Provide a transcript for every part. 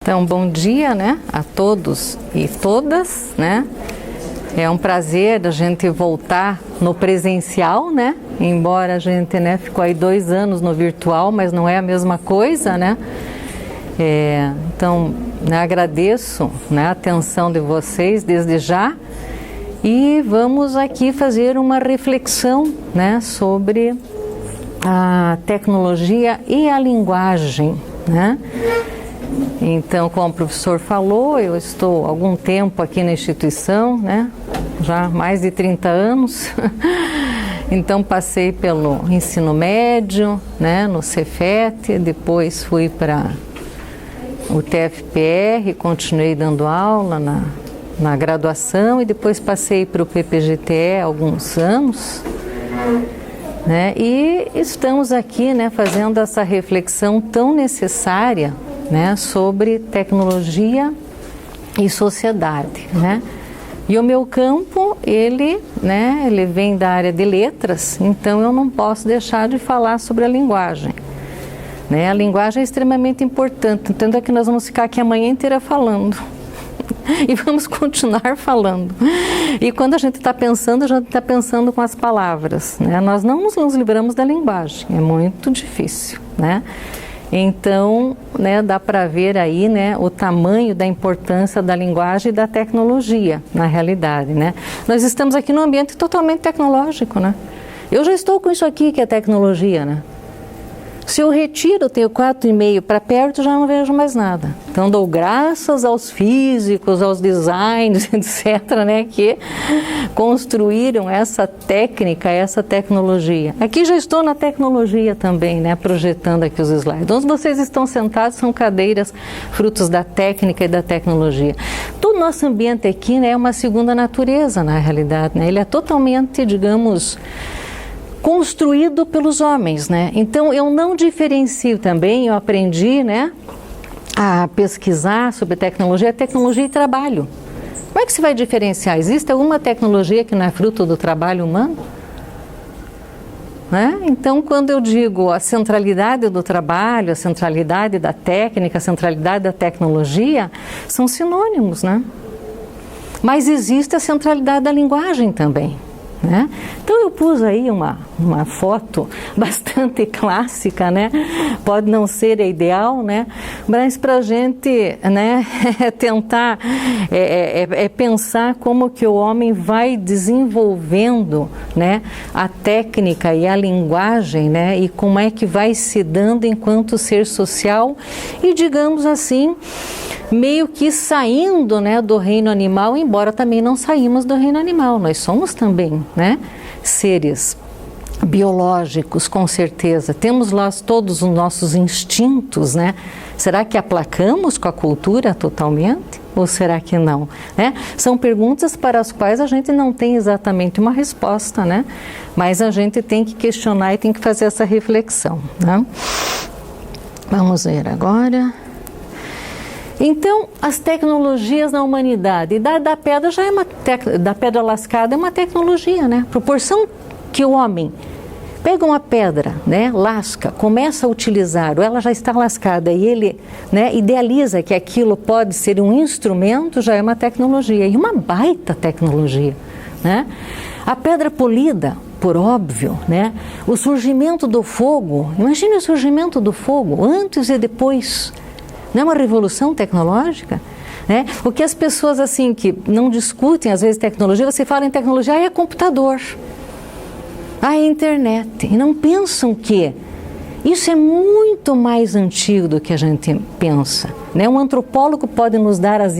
Então, bom dia, né, a todos e todas, né? É um prazer a gente voltar no presencial, né? Embora a gente, né, ficou aí 2 anos no virtual, mas não é a mesma coisa, né? Então, né, agradeço, né, a atenção de vocês desde já e vamos aqui fazer uma reflexão, né, sobre a tecnologia e a linguagem, né? Então, como o professor falou, eu estou há algum tempo aqui na instituição, né? Já mais de 30 anos. Então, passei pelo ensino médio, né? No Cefet, depois fui para o TFPR, continuei dando aula na graduação e depois passei para o PPGTE há alguns anos, né? E estamos aqui, né, fazendo essa reflexão tão necessária, né, sobre tecnologia e sociedade, né? E o meu campo, ele vem da área de letras, então eu não posso deixar de falar sobre a linguagem, né? A linguagem é extremamente importante, tanto é que nós vamos ficar aqui a manhã inteira falando e vamos continuar falando. E quando a gente está pensando, a gente está pensando com as palavras, né? Nós não nos livramos da linguagem, é muito difícil, né? Então, né, dá para ver aí, né, o tamanho da importância da linguagem e da tecnologia, na realidade, né? Nós estamos aqui num ambiente totalmente tecnológico, né? Eu já estou com isso aqui que é tecnologia, né? Se eu retiro, tenho 4,5 para perto, já não vejo mais nada. Então, dou graças aos físicos, aos designers, etc., né, que construíram essa técnica, essa tecnologia. Aqui já estou na tecnologia também, né, projetando aqui os slides. Onde vocês estão sentados são cadeiras frutos da técnica e da tecnologia. Todo o nosso ambiente aqui, né, é uma segunda natureza, na realidade, né? Ele é totalmente, digamos, construído pelos homens, né? Então eu não diferencio também, eu aprendi, né, a pesquisar sobre tecnologia e trabalho. Como é que se vai diferenciar? Existe alguma tecnologia que não é fruto do trabalho humano? Né? Então, quando eu digo a centralidade do trabalho, a centralidade da técnica, a centralidade da tecnologia, são sinônimos, né? Mas existe a centralidade da linguagem também, né? Então eu pus aí uma foto bastante clássica, né? Pode não ser a ideal, né? Mas para a gente, né, tentar pensar como que o homem vai desenvolvendo, né, a técnica e a linguagem, né, e como é que vai se dando enquanto ser social e, digamos assim, meio que saindo, né, do reino animal, embora também não saímos do reino animal, nós somos também, né, seres biológicos, com certeza, temos lá todos os nossos instintos, né? Será que aplacamos com a cultura totalmente? Ou será que não? Né? São perguntas para as quais a gente não tem exatamente uma resposta, né? Mas a gente tem que questionar e tem que fazer essa reflexão, né? Vamos ver agora. Então, as tecnologias na humanidade, da pedra já é da pedra lascada é uma tecnologia, né? Proporção que o homem pega uma pedra, né, lasca, começa a utilizar, ou ela já está lascada e ele, né, idealiza que aquilo pode ser um instrumento, já é uma tecnologia, e uma baita tecnologia, né? A pedra polida, por óbvio, né? O surgimento do fogo, imagine o surgimento do fogo, antes e depois. Não é uma revolução tecnológica? Né? O que as pessoas assim que não discutem às vezes tecnologia, você fala em tecnologia, é computador, é internet, e não pensam que isso é muito mais antigo do que a gente pensa, né? Um antropólogo pode nos dar as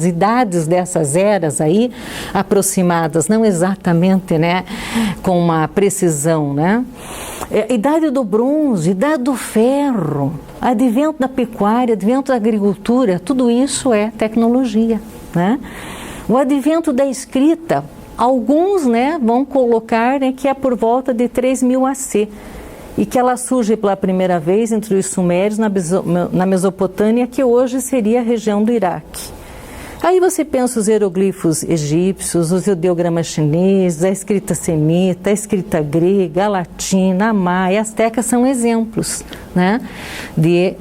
idades dessas eras aí aproximadas, não exatamente, né, com uma precisão, né? Idade do bronze, idade do ferro, advento da pecuária, advento da agricultura, tudo isso é tecnologia, né? O advento da escrita, alguns, né, vão colocar, né, que é por volta de 3000 AC e que ela surge pela primeira vez entre os sumérios na Mesopotâmia, que hoje seria a região do Iraque. Aí você pensa os hieroglifos egípcios, os ideogramas chineses, a escrita semita, a escrita grega, a latina, a maia, a asteca são exemplos, né, de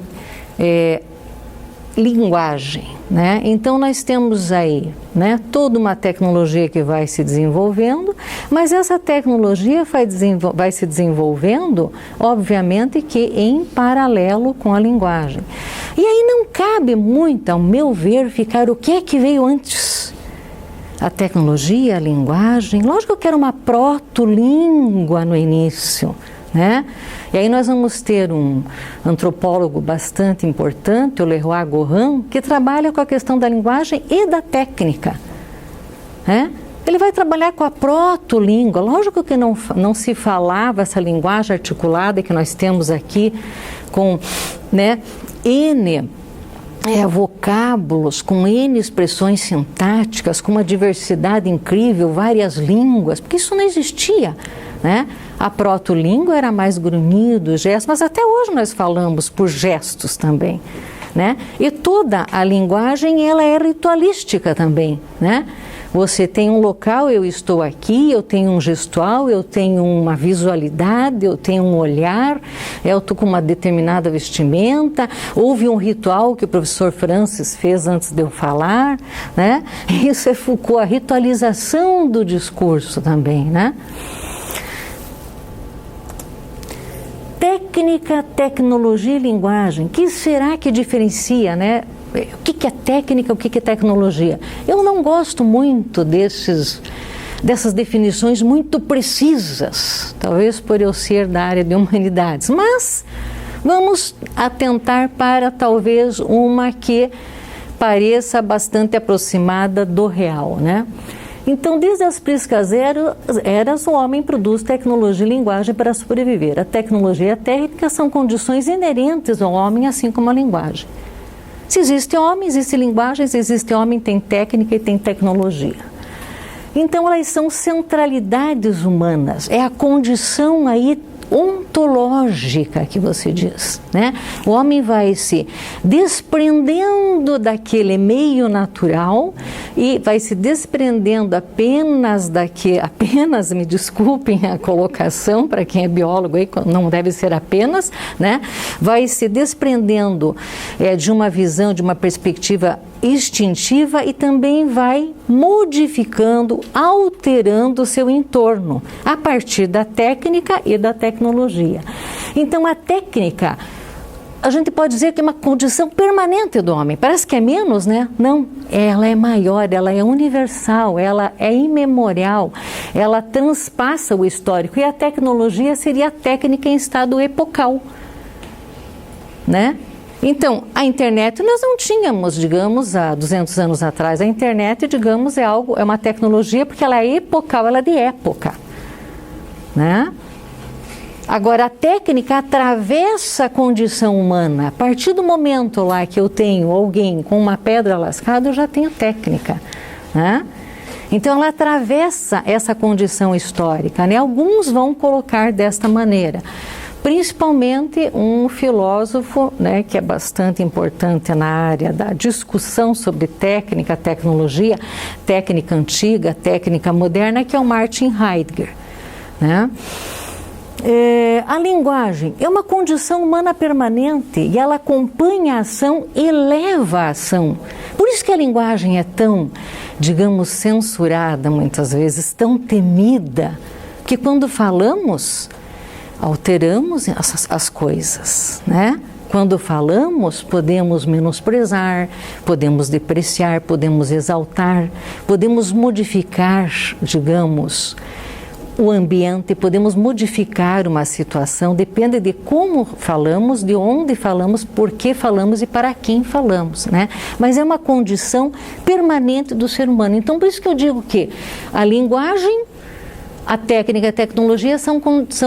linguagem, né? Então nós temos aí, né, toda uma tecnologia que vai se desenvolvendo, mas essa tecnologia vai se desenvolvendo, obviamente que em paralelo com a linguagem. E aí não cabe muito, ao meu ver, ficar o que é que veio antes. A tecnologia, a linguagem, lógico que era uma proto-língua no início, né? E aí nós vamos ter um antropólogo bastante importante, o Leroy Gorin, que trabalha com a questão da linguagem e da técnica, né? Ele vai trabalhar com a proto-língua. Lógico que não se falava essa linguagem articulada que nós temos aqui com, né, N vocábulos, com N expressões sintáticas, com uma diversidade incrível, várias línguas, porque isso não existia, né? A proto-língua era mais grunhido, gestos, mas até hoje nós falamos por gestos também, né? E toda a linguagem, ela é ritualística também, né? Você tem um local, eu estou aqui, eu tenho um gestual, eu tenho uma visualidade, eu tenho um olhar, eu estou com uma determinada vestimenta, houve um ritual que o professor Francis fez antes de eu falar, né? Isso é Foucault, a ritualização do discurso também, né? Técnica, tecnologia e linguagem, que será que diferencia, né? O que é técnica, o que é tecnologia? Eu não gosto muito dessas definições muito precisas, talvez por eu ser da área de humanidades, mas vamos atentar para talvez uma que pareça bastante aproximada do real, né? Então, desde as priscas eras, o homem produz tecnologia e linguagem para sobreviver. A tecnologia e a técnica são condições inerentes ao homem, assim como a linguagem. Se existe homem, existe linguagem, se existe homem, tem técnica e tem tecnologia. Então, elas são centralidades humanas, é a condição aí ontológica que você diz, né? O homem vai se desprendendo daquele meio natural e vai se desprendendo apenas me desculpem a colocação para quem é biólogo aí, não deve ser apenas, né? Vai se desprendendo de uma visão, de uma perspectiva instintiva e também vai modificando, alterando o seu entorno a partir da técnica e da tecnologia. Então a técnica, a gente pode dizer que é uma condição permanente do homem. Parece que é menos, né? Não, ela é maior, ela é universal, ela é imemorial, ela transpassa o histórico e a tecnologia seria a técnica em estado epocal, né? Então, a internet nós não tínhamos, digamos, há 200 anos atrás. A internet, digamos, é uma tecnologia porque ela é epocal, ela é de época, né? Agora, a técnica atravessa a condição humana. A partir do momento lá que eu tenho alguém com uma pedra lascada, eu já tenho técnica, né? Então, ela atravessa essa condição histórica, né? Alguns vão colocar desta maneira. Principalmente um filósofo, né, que é bastante importante na área da discussão sobre técnica, tecnologia, técnica antiga, técnica moderna, que é o Martin Heidegger, né? A linguagem é uma condição humana permanente e ela acompanha a ação e leva a ação. Por isso que a linguagem é tão, digamos, censurada muitas vezes, tão temida, que quando falamos, alteramos as coisas, né? Quando falamos, podemos menosprezar, podemos depreciar, podemos exaltar, podemos modificar, digamos, o ambiente, podemos modificar uma situação, depende de como falamos, de onde falamos, por que falamos e para quem falamos, né? Mas é uma condição permanente do ser humano. Então, por isso que eu digo que a linguagem, a técnica e a tecnologia são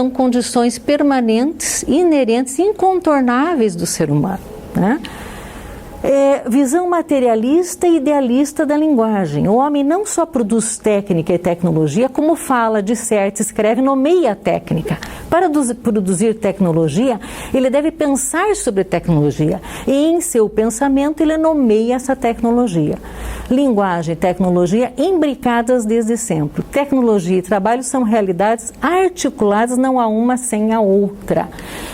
condições permanentes, inerentes, incontornáveis do ser humano, né? Visão materialista e idealista da linguagem. O homem não só produz técnica e tecnologia, como fala, disserta, escreve, nomeia a técnica. Para produzir tecnologia, ele deve pensar sobre tecnologia e em seu pensamento ele nomeia essa tecnologia. Linguagem e tecnologia imbricadas desde sempre. Tecnologia e trabalho são realidades articuladas, não há uma sem a outra.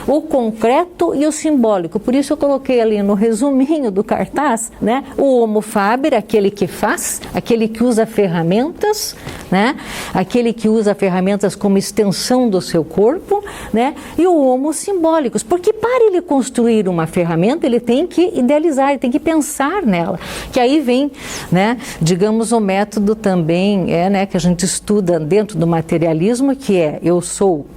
O concreto e o simbólico. Por isso eu coloquei ali no resuminho do cartaz, né? O Homo faber, aquele que faz, aquele que usa ferramentas, né? Aquele que usa ferramentas como extensão do seu corpo, né? E o Homo simbólicos, porque para ele construir uma ferramenta, ele tem que idealizar, ele tem que pensar nela, que aí vem, né? Digamos, o método também, né? Que a gente estuda dentro do materialismo, que é, eu sou,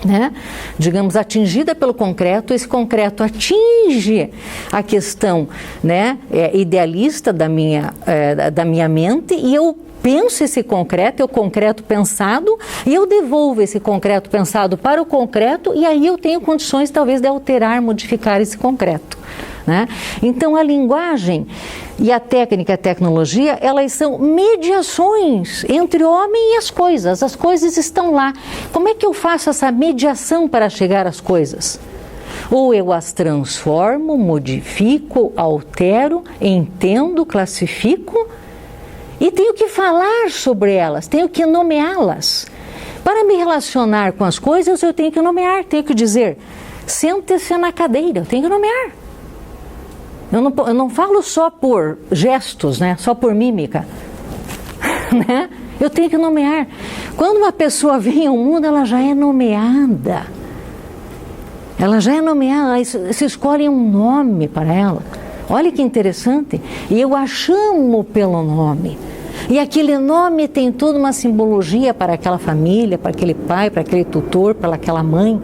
né, digamos, atingida pelo concreto, esse concreto atinge a questão, né, idealista da minha mente, e eu penso esse concreto, é o concreto pensado, e eu devolvo esse concreto pensado para o concreto, e aí eu tenho condições talvez de alterar, modificar esse concreto, né? Então a linguagem e a técnica, a tecnologia, elas são mediações entre o homem e as coisas estão lá. Como é que eu faço essa mediação para chegar às coisas? Ou eu as transformo, modifico, altero, entendo, classifico, e tenho que falar sobre elas, tenho que nomeá-las. Para me relacionar com as coisas, eu tenho que nomear, tenho que dizer, sente-se na cadeira, eu tenho que nomear. Eu não falo só por gestos, né? Só por mímica, né? Eu tenho que nomear. Quando uma pessoa vem ao mundo, ela já é nomeada. Ela já é nomeada, se escolhe um nome para ela. Olha que interessante. E eu a chamo pelo nome. E aquele nome tem toda uma simbologia para aquela família, para aquele pai, para aquele tutor, para aquela mãe.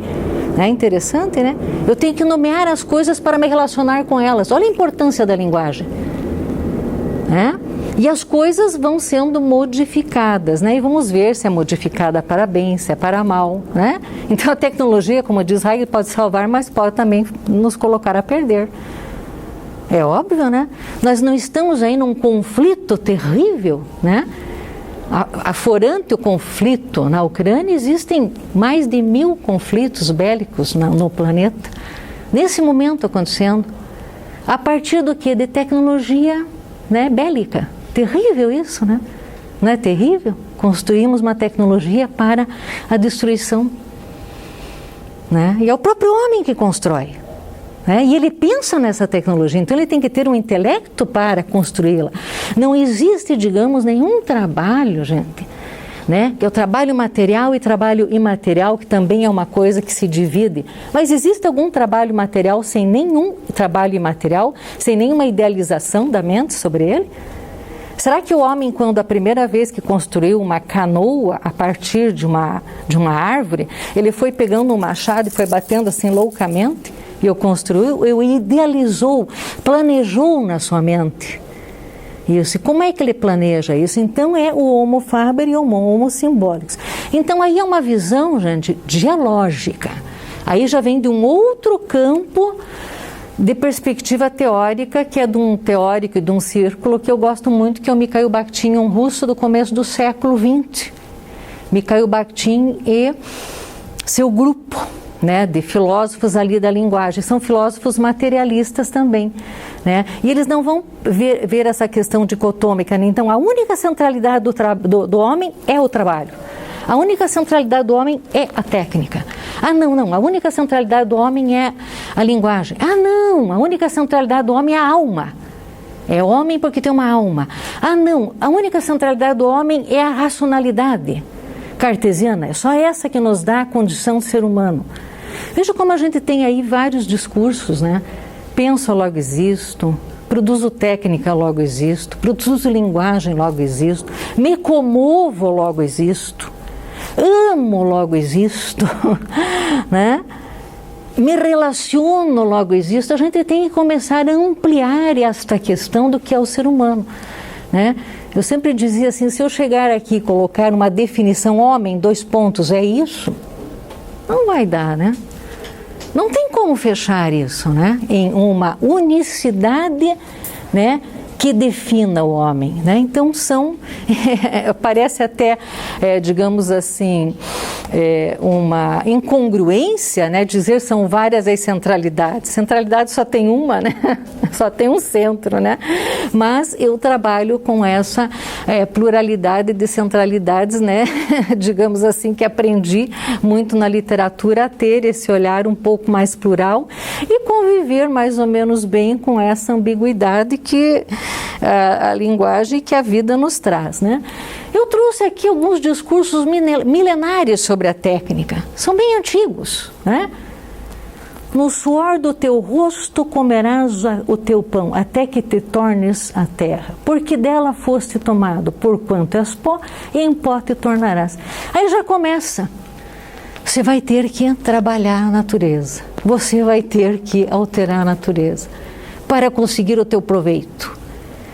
É interessante, né? Eu tenho que nomear as coisas para me relacionar com elas. Olha a importância da linguagem, né? E as coisas vão sendo modificadas, né? E vamos ver se é modificada para bem, se é para mal, né? Então a tecnologia, como diz Hegel, pode salvar, mas pode também nos colocar a perder. É óbvio, né? Nós não estamos aí num conflito terrível, né? Aforante o conflito na Ucrânia, existem mais de 1000 conflitos bélicos no planeta, nesse momento acontecendo, a partir do que? De tecnologia, né, bélica. Terrível isso, né? Não é terrível? Construímos uma tecnologia para a destruição, né? E é o próprio homem que constrói. E ele pensa nessa tecnologia, então ele tem que ter um intelecto para construí-la. Não existe, digamos, nenhum trabalho, gente, né? Que é o trabalho material e trabalho imaterial, que também é uma coisa que se divide. Mas existe algum trabalho material sem nenhum trabalho imaterial, sem nenhuma idealização da mente sobre ele? Será que o homem, quando a primeira vez que construiu uma canoa a partir de uma árvore, ele foi pegando um machado e foi batendo assim loucamente? E eu construiu, eu idealizou, planejou na sua mente isso. E como é que ele planeja isso? Então é o Homo faber e o Homo simbólicos. Então aí é uma visão, gente, dialógica. Aí já vem de um outro campo de perspectiva teórica, que é de um teórico e de um círculo que eu gosto muito, que é o Mikhail Bakhtin, um russo do começo do século XX. Mikhail Bakhtin e seu grupo, né, de filósofos ali da linguagem, são filósofos materialistas também, né? E eles não vão ver essa questão dicotômica, né? Então a única centralidade do homem é o trabalho, a única centralidade do homem é a técnica. Ah não, a única centralidade do homem é a linguagem. Ah não, a única centralidade do homem é a alma, é homem porque tem uma alma. Ah não, a única centralidade do homem é a racionalidade cartesiana, é só essa que nos dá a condição de ser humano. Veja como a gente tem aí vários discursos, né? Penso, logo existo, produzo técnica, logo existo, produzo linguagem, logo existo, me comovo, logo existo, amo, logo existo, né? Me relaciono, logo existo. A gente tem que começar a ampliar esta questão do que é o ser humano, né? Eu sempre dizia assim, se eu chegar aqui e colocar uma definição homem, 2 pontos, é isso? Não vai dar, né? Não tem como fechar isso, né? Em uma unicidade, né? que defina o homem, né? Então parece até, digamos assim, uma incongruência, né? Dizer são várias as centralidades. Centralidade só tem uma, né? Só tem um centro, né? Mas eu trabalho com essa pluralidade de centralidades, né? Digamos assim, que aprendi muito na literatura a ter esse olhar um pouco mais plural e conviver mais ou menos bem com essa ambiguidade que a linguagem que a vida nos traz, né? Eu trouxe aqui alguns discursos milenares sobre a técnica, são bem antigos, né? No suor do teu rosto comerás o teu pão, até que te tornes a terra, porque dela foste tomado, porquanto és pó, e em pó te tornarás. Aí já começa. Você vai ter que trabalhar a natureza, você vai ter que alterar a natureza para conseguir o teu proveito.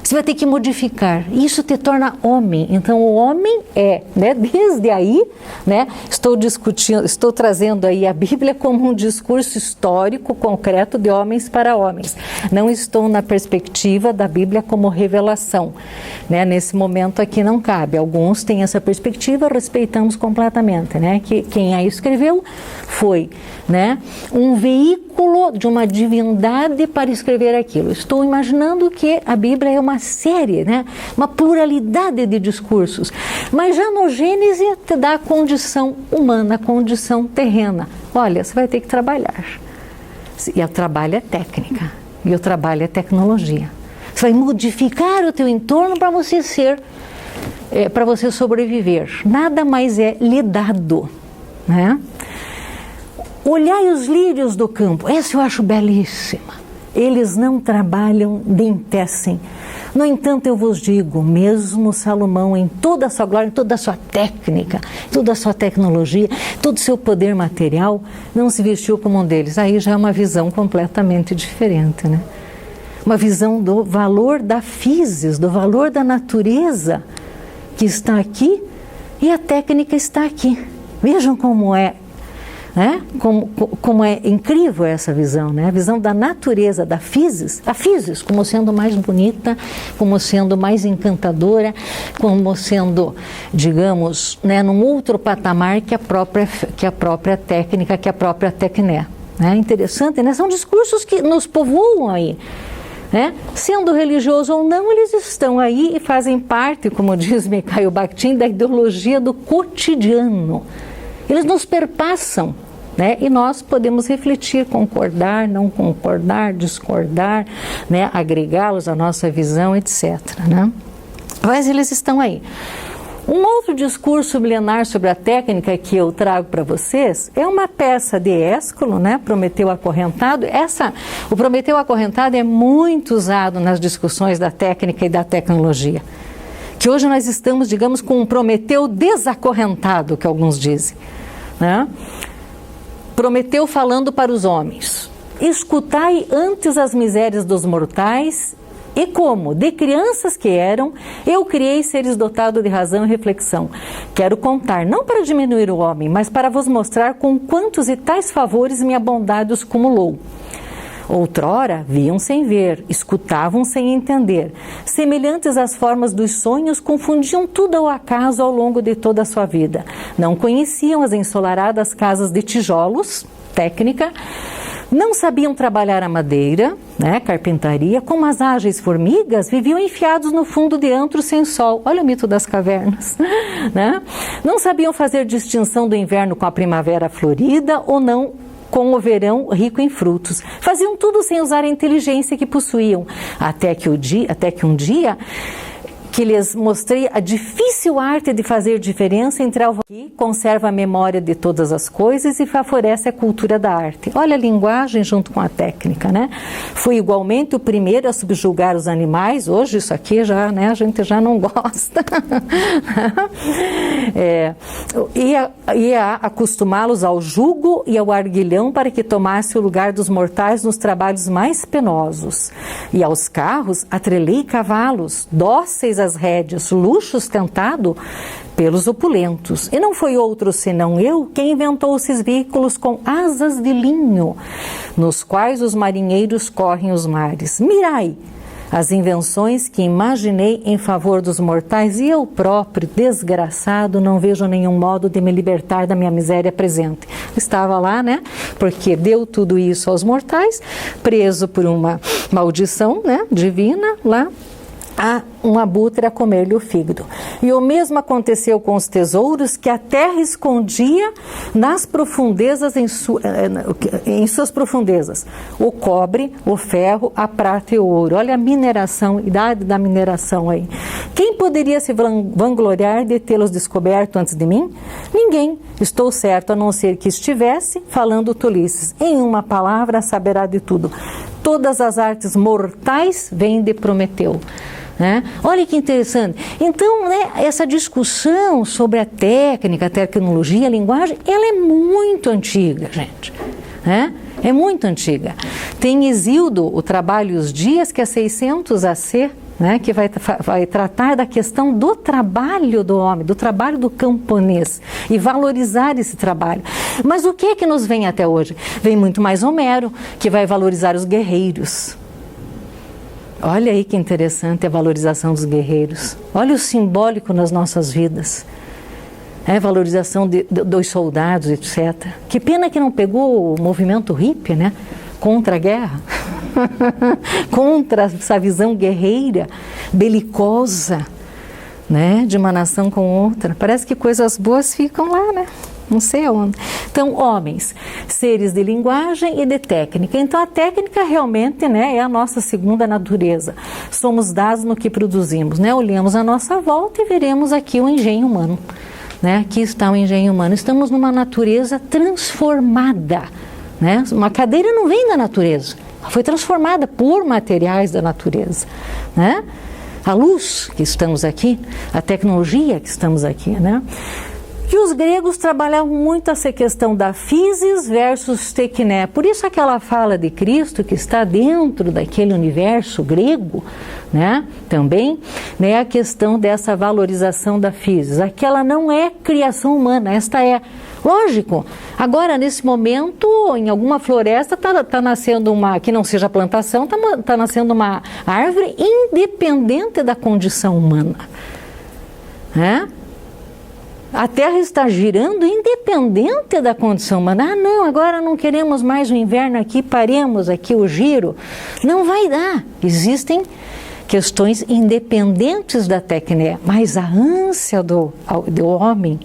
Você vai ter que modificar, isso te torna homem. Então o homem né, desde aí, né, estou trazendo aí a Bíblia como um discurso histórico concreto de homens para homens. Não estou na perspectiva da Bíblia como revelação, né? Nesse momento aqui não cabe. Alguns têm essa perspectiva, respeitamos completamente, né? Que quem a escreveu foi, né, um veículo de uma divindade para escrever aquilo. Estou imaginando que a Bíblia é uma série, né? Uma pluralidade de discursos, mas já no Gênesis te dá a condição humana, a condição terrena. Olha, você vai ter que trabalhar, e o trabalho é técnica, e o trabalho é tecnologia. Você vai modificar o teu entorno para você para você sobreviver. Nada mais é lhe dado, né? Olhai os lírios do campo, essa eu acho belíssima. Eles não trabalham nem tecem. No entanto, eu vos digo, mesmo Salomão, em toda a sua glória, em toda a sua técnica, toda a sua tecnologia, todo o seu poder material, não se vestiu como um deles. Aí já é uma visão completamente diferente, né? Uma visão do valor da physis, do valor da natureza que está aqui e a técnica está aqui. Vejam como é. Né? Como é incrível essa visão, né? A visão da natureza, da physis, a physis como sendo mais bonita, como sendo mais encantadora, como sendo, digamos, né, num outro patamar que a própria técnica, que a própria tecné. Né? Interessante, né? São discursos que nos povoam aí. Né? Sendo religioso ou não, eles estão aí e fazem parte, como diz Mikhail Bakhtin, da ideologia do cotidiano. Eles nos perpassam, né? E nós podemos refletir, concordar, não concordar, discordar, né? Agregá-los à nossa visão, etc. Né? Mas eles estão aí. Um outro discurso milenar sobre a técnica que eu trago para vocês é uma peça de Ésquilo, né? Prometeu Acorrentado. O Prometeu Acorrentado é muito usado nas discussões da técnica e da tecnologia. Que hoje nós estamos, digamos, com um Prometeu desacorrentado, que alguns dizem. Né? Prometeu falando para os homens: escutai antes as misérias dos mortais, e como, de crianças que eram, eu criei seres dotados de razão e reflexão. Quero contar, não para diminuir o homem, mas para vos mostrar com quantos e tais favores minha bondade os cumulou. Outrora, viam sem ver, escutavam sem entender. Semelhantes às formas dos sonhos, confundiam tudo ao acaso ao longo de toda a sua vida. Não conheciam as ensolaradas casas de tijolos, técnica. Não sabiam trabalhar a madeira, né, carpintaria. Como as ágeis formigas, viviam enfiados no fundo de antros sem sol. Olha o mito das cavernas. Né? Não sabiam fazer distinção do inverno com a primavera florida ou não com o verão rico em frutos. Faziam tudo sem usar a inteligência que possuíam, até que um dia que lhes mostrei a difícil arte de fazer diferença entre algo que conserva a memória de todas as coisas e favorece a cultura da arte. Olha a linguagem junto com a técnica, né? Fui igualmente o primeiro a subjugar os animais. Hoje isso aqui já, né, a gente já não gosta. Ia acostumá-los ao jugo e ao arguilhão para que tomasse o lugar dos mortais nos trabalhos mais penosos. E aos carros atrelei cavalos, dóceis às rédeas, luxo ostentado pelos opulentos. E não foi outro senão eu quem inventou esses veículos com asas de linho, nos quais os marinheiros correm os mares. Mirai, as invenções que imaginei em favor dos mortais, e eu próprio, desgraçado, não vejo nenhum modo de me libertar da minha miséria presente. Estava lá, né? Porque deu tudo isso aos mortais, preso por uma maldição, né, divina, lá a um abutre a comer-lhe o fígado. E o mesmo aconteceu com os tesouros que a terra escondia nas profundezas, em suas profundezas. O cobre, o ferro, a prata e o ouro. Olha a mineração, idade da mineração aí. Quem poderia se vangloriar de tê-los descoberto antes de mim? Ninguém. Estou certo, a não ser que estivesse falando tolices. Em uma palavra, saberá de tudo. Todas as artes mortais vêm de Prometeu. Né? Olha que interessante. Então, né, essa discussão sobre a técnica, a tecnologia, a linguagem, ela é muito antiga, gente. Né? É muito antiga. Tem Hesíodo, o Trabalho e os Dias, que é 600 AC, né, que vai tratar da questão do trabalho do homem, do trabalho do camponês, e valorizar esse trabalho. Mas o que é que nos vem até hoje? Vem muito mais Homero, que vai valorizar os guerreiros. Olha aí que interessante a valorização dos guerreiros. Olha o simbólico nas nossas vidas. É, valorização dos soldados, etc. Que pena que não pegou o movimento hippie, né? Contra a guerra. Contra essa visão guerreira, belicosa, né? De uma nação com outra. Parece que coisas boas ficam lá, né? Não sei aonde. Então, homens, seres de linguagem e de técnica. Então, a técnica realmente, né, é a nossa segunda natureza. Somos dados no que produzimos, né? Olhamos a nossa volta e veremos aqui o engenho humano. Né? Aqui está o engenho humano. Estamos numa natureza transformada. Né? Uma cadeira não vem da natureza. Ela foi transformada por materiais da natureza. Né? A luz que estamos aqui, a tecnologia que estamos aqui, né? E os gregos trabalhavam muito essa questão da physis versus tekné. Por isso aquela fala de Cristo que está dentro daquele universo grego, né, também, né, a questão dessa valorização da physis. Aquela não é criação humana, esta é. Lógico, agora nesse momento, em alguma floresta, está nascendo uma, que não seja plantação, está nascendo uma árvore independente da condição humana. Né? A Terra está girando independente da condição humana. Ah, não, agora não queremos mais o inverno aqui, paremos aqui o giro. Não vai dar. Existem questões independentes da técnica, mas a ânsia do homem,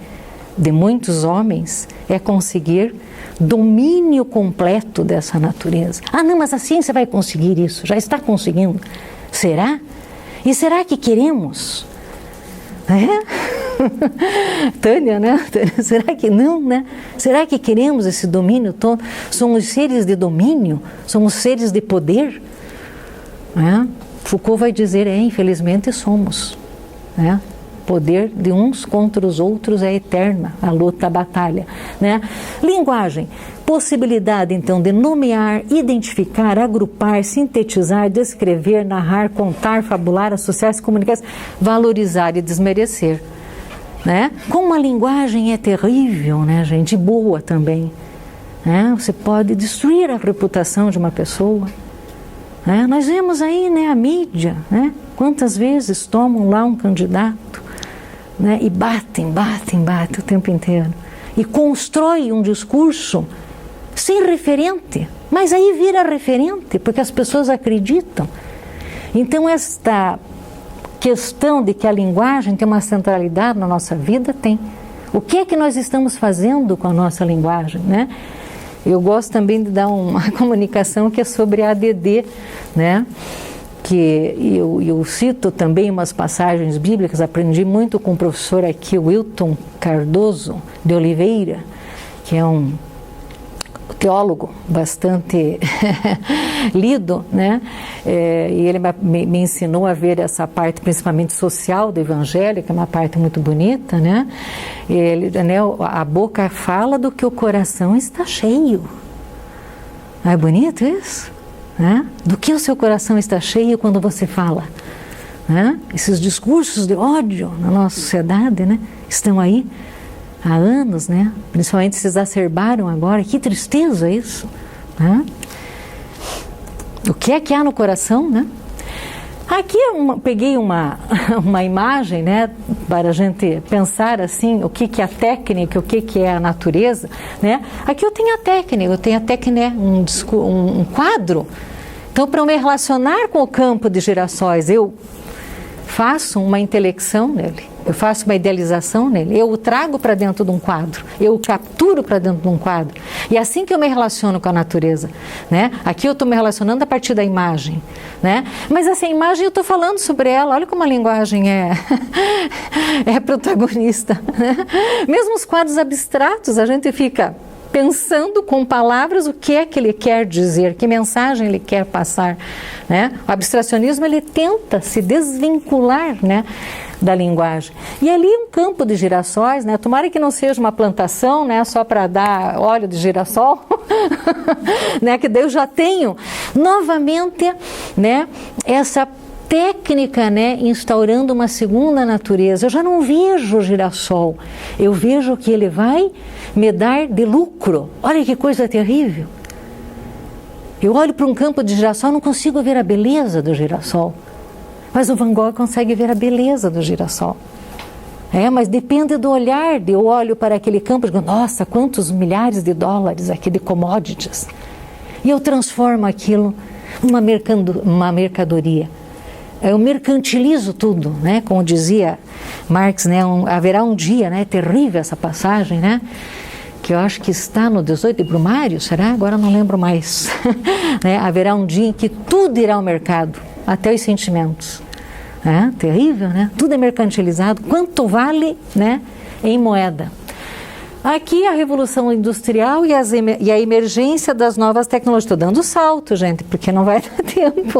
de muitos homens, é conseguir domínio completo dessa natureza. Ah, não, mas a ciência vai conseguir isso, já está conseguindo. Será? E será que queremos? É? Tânia, né? Será que não, né? Será que queremos esse domínio todo? Somos seres de domínio? Somos seres de poder? É? Foucault vai dizer, infelizmente somos. É? Poder de uns contra os outros é eterna, a luta, a batalha. Né? Linguagem, possibilidade então de nomear, identificar, agrupar, sintetizar, descrever, narrar, contar, fabular, associar, se comunicar, valorizar e desmerecer. Né? Como a linguagem é terrível, né, gente, e boa também. Né? Você pode destruir a reputação de uma pessoa. Né? Nós vemos aí, né, a mídia, né? Quantas vezes tomam lá um candidato, né, e batem o tempo inteiro. E constrói um discurso sem referente, mas aí vira referente, porque as pessoas acreditam. Então esta questão de que a linguagem tem uma centralidade na nossa vida, tem. O que é que nós estamos fazendo com a nossa linguagem, né? Eu gosto também de dar uma comunicação que é sobre a ADD, né? Que eu cito também umas passagens bíblicas, aprendi muito com o professor aqui, Wilton Cardoso de Oliveira, que é um teólogo bastante lido, né? E ele me ensinou a ver essa parte principalmente social do evangelho, que é uma parte muito bonita, né? Ele, né, a boca fala do que o coração está cheio. Não é bonito isso? Né? Do que o seu coração está cheio quando você fala? Né? Esses discursos de ódio na nossa sociedade, né, estão aí há anos, né? Principalmente se exacerbaram agora. Que tristeza isso, né? O que é que há no coração, né? Aqui peguei uma imagem, né, para a gente pensar assim, o que é a técnica, o que é a natureza, né? Aqui eu tenho a técnica, um quadro. Então, para eu me relacionar com o campo de girassóis, eu faço uma intelecção nele, eu faço uma idealização nele, eu o trago para dentro de um quadro, eu o capturo para dentro de um quadro. E é assim que eu me relaciono com a natureza, né? Aqui eu estou me relacionando a partir da imagem, né? Mas assim, a imagem eu estou falando sobre ela, olha como a linguagem é protagonista, né? Mesmo os quadros abstratos, a gente fica pensando com palavras o que é que ele quer dizer, que mensagem ele quer passar, né? O abstracionismo, ele tenta se desvincular, né, da linguagem. E ali um campo de girassóis, né? Tomara que não seja uma plantação, né, só para dar óleo de girassol, né, que daí eu já tenho novamente, né, essa técnica, né, instaurando uma segunda natureza. Eu já não vejo o girassol, eu vejo que ele vai me dar de lucro. Olha que coisa terrível. Eu olho para um campo de girassol, não consigo ver a beleza do girassol, mas o Van Gogh consegue ver a beleza do girassol. Mas depende do olhar. Eu olho para aquele campo e digo, nossa, quantos milhares de dólares aqui de commodities, e eu transformo aquilo numa mercadoria. Eu mercantilizo tudo, né? Como dizia Marx, né? Haverá um dia, né? Terrível essa passagem, né? Que eu acho que está no 18 de Brumário, será? Agora não lembro mais. Né? Haverá um dia em que tudo irá ao mercado, até os sentimentos. Terrível, né? Tudo é mercantilizado. Quanto vale, né, em moeda? Aqui a Revolução Industrial e a emergência das novas tecnologias. Estou dando salto, gente, porque não vai dar tempo,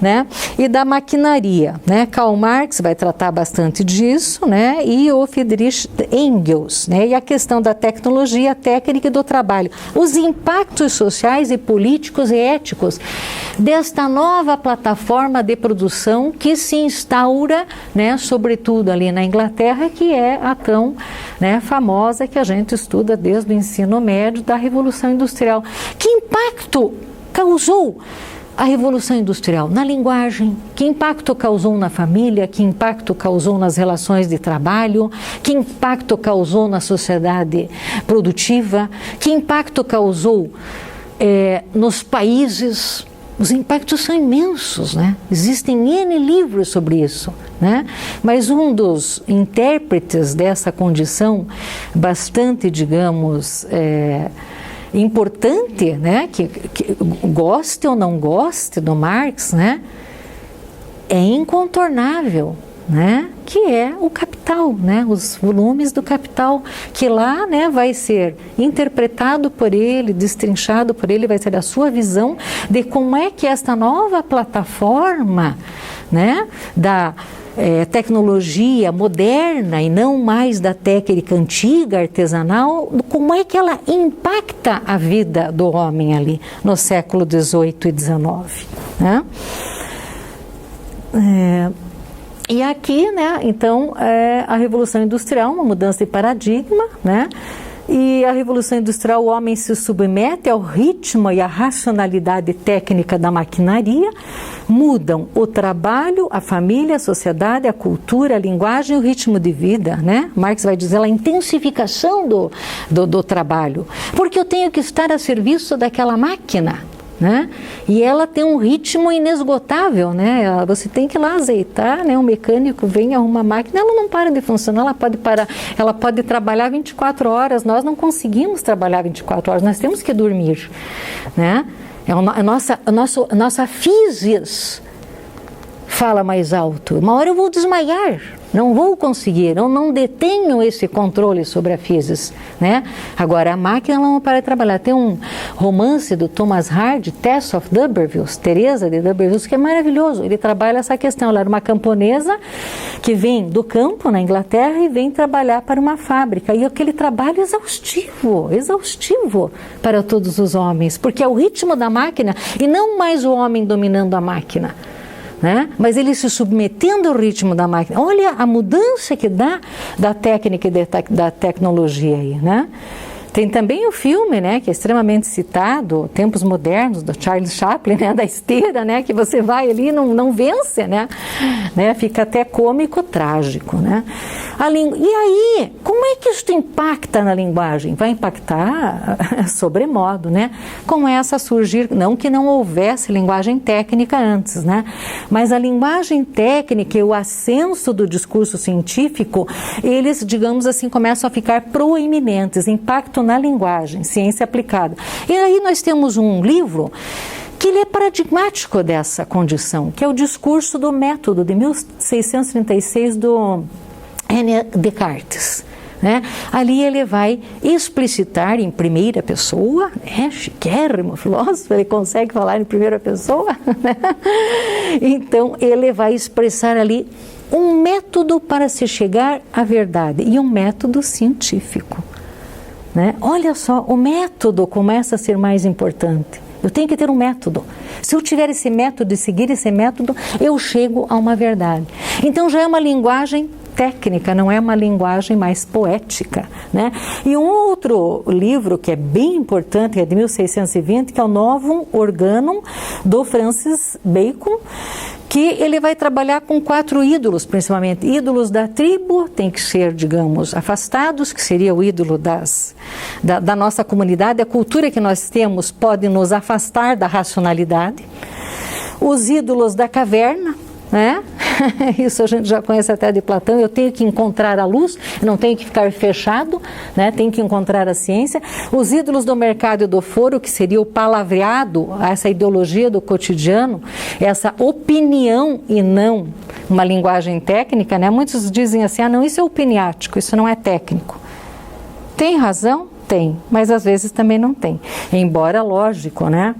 né? E da maquinaria, né? Karl Marx vai tratar bastante disso, né? E o Friedrich Engels, né? E a questão da tecnologia, técnica e do trabalho. Os impactos sociais e políticos e éticos desta nova plataforma de produção que se instaura, né? Sobretudo ali na Inglaterra, que é a tão, né, famosa, que a gente estuda desde o ensino médio da Revolução Industrial. Que impacto causou a Revolução Industrial na linguagem? Que impacto causou na família? Que impacto causou nas relações de trabalho? Que impacto causou na sociedade produtiva? Que impacto causou nos países? Os impactos são imensos, né? Existem N livros sobre isso, né? Mas um dos intérpretes dessa condição bastante, digamos, importante, né? Que goste ou não goste do Marx, né? É incontornável, né? Que é o Capital, né? Os volumes do Capital, que lá, né, vai ser interpretado por ele, destrinchado por ele, vai ser a sua visão de como é que esta nova plataforma, né, da tecnologia moderna e não mais da técnica antiga, artesanal, como é que ela impacta a vida do homem ali no século XVIII e XIX, né? E aqui, né, então, a Revolução Industrial, uma mudança de paradigma, né? E a Revolução Industrial, o homem se submete ao ritmo e à racionalidade técnica da maquinaria, mudam o trabalho, a família, a sociedade, a cultura, a linguagem e o ritmo de vida, né? Marx vai dizer a intensificação do trabalho, porque eu tenho que estar a serviço daquela máquina, né? E ela tem um ritmo inesgotável, né? Você tem que ir lá azeitar, né? O mecânico vem, arruma a máquina, ela não para de funcionar, ela pode parar, ela pode trabalhar 24 horas, nós não conseguimos trabalhar 24 horas, nós temos que dormir, né? A nossa physis fala mais alto, uma hora eu vou desmaiar, não vou conseguir, eu não detenho esse controle sobre a physis, né? Agora, a máquina ela não para de trabalhar. Tem um romance do Thomas Hardy, Tess of D'Urberville, Teresa de D'Urberville, que é maravilhoso. Ele trabalha essa questão. Ela era uma camponesa que vem do campo, na Inglaterra, e vem trabalhar para uma fábrica. E aquele trabalho exaustivo para todos os homens, porque é o ritmo da máquina e não mais o homem dominando a máquina, né? Mas ele se submetendo ao ritmo da máquina. Olha a mudança que dá da técnica e da tecnologia aí, né? Tem também o filme, né, que é extremamente citado, Tempos Modernos, do Charles Chaplin, né, da esteira, né, que você vai ali e não vence, né, fica até cômico, trágico, né. E aí, como é que isso impacta na linguagem? Vai impactar sobremodo, né, começa a surgir, não que não houvesse linguagem técnica antes, né, mas a linguagem técnica e o ascenso do discurso científico, eles, digamos assim, começam a ficar proeminentes, impacto na linguagem, ciência aplicada. E aí nós temos um livro que ele é paradigmático dessa condição, que é o Discurso do Método, de 1636, do René Descartes. Né? Ali ele vai explicitar em primeira pessoa, chiquérrimo filósofo, ele consegue falar em primeira pessoa, né? Então ele vai expressar ali um método para se chegar à verdade, e um método científico. Né? Olha só, o método começa a ser mais importante. Eu tenho que ter um método. Se eu tiver esse método e seguir esse método, eu chego a uma verdade. Então já é uma linguagem técnica, não é uma linguagem mais poética, né? E um outro livro que é bem importante, é de 1620, que é o Novum Organum, do Francis Bacon, que ele vai trabalhar com 4 ídolos, principalmente. Ídolos da tribo, tem que ser, digamos, afastados, que seria o ídolo da nossa comunidade. A cultura que nós temos pode nos afastar da racionalidade. Os ídolos da caverna, né? Isso a gente já conhece até de Platão. Eu tenho que encontrar a luz, não tenho que ficar fechado, né? Tenho que encontrar a ciência. Os ídolos do mercado e do foro, que seria o palavreado, essa ideologia do cotidiano, essa opinião e não uma linguagem técnica, né? Muitos dizem assim, não, isso é opiniático, isso não é técnico. Tem razão? Tem, mas às vezes também não tem, embora lógico, né?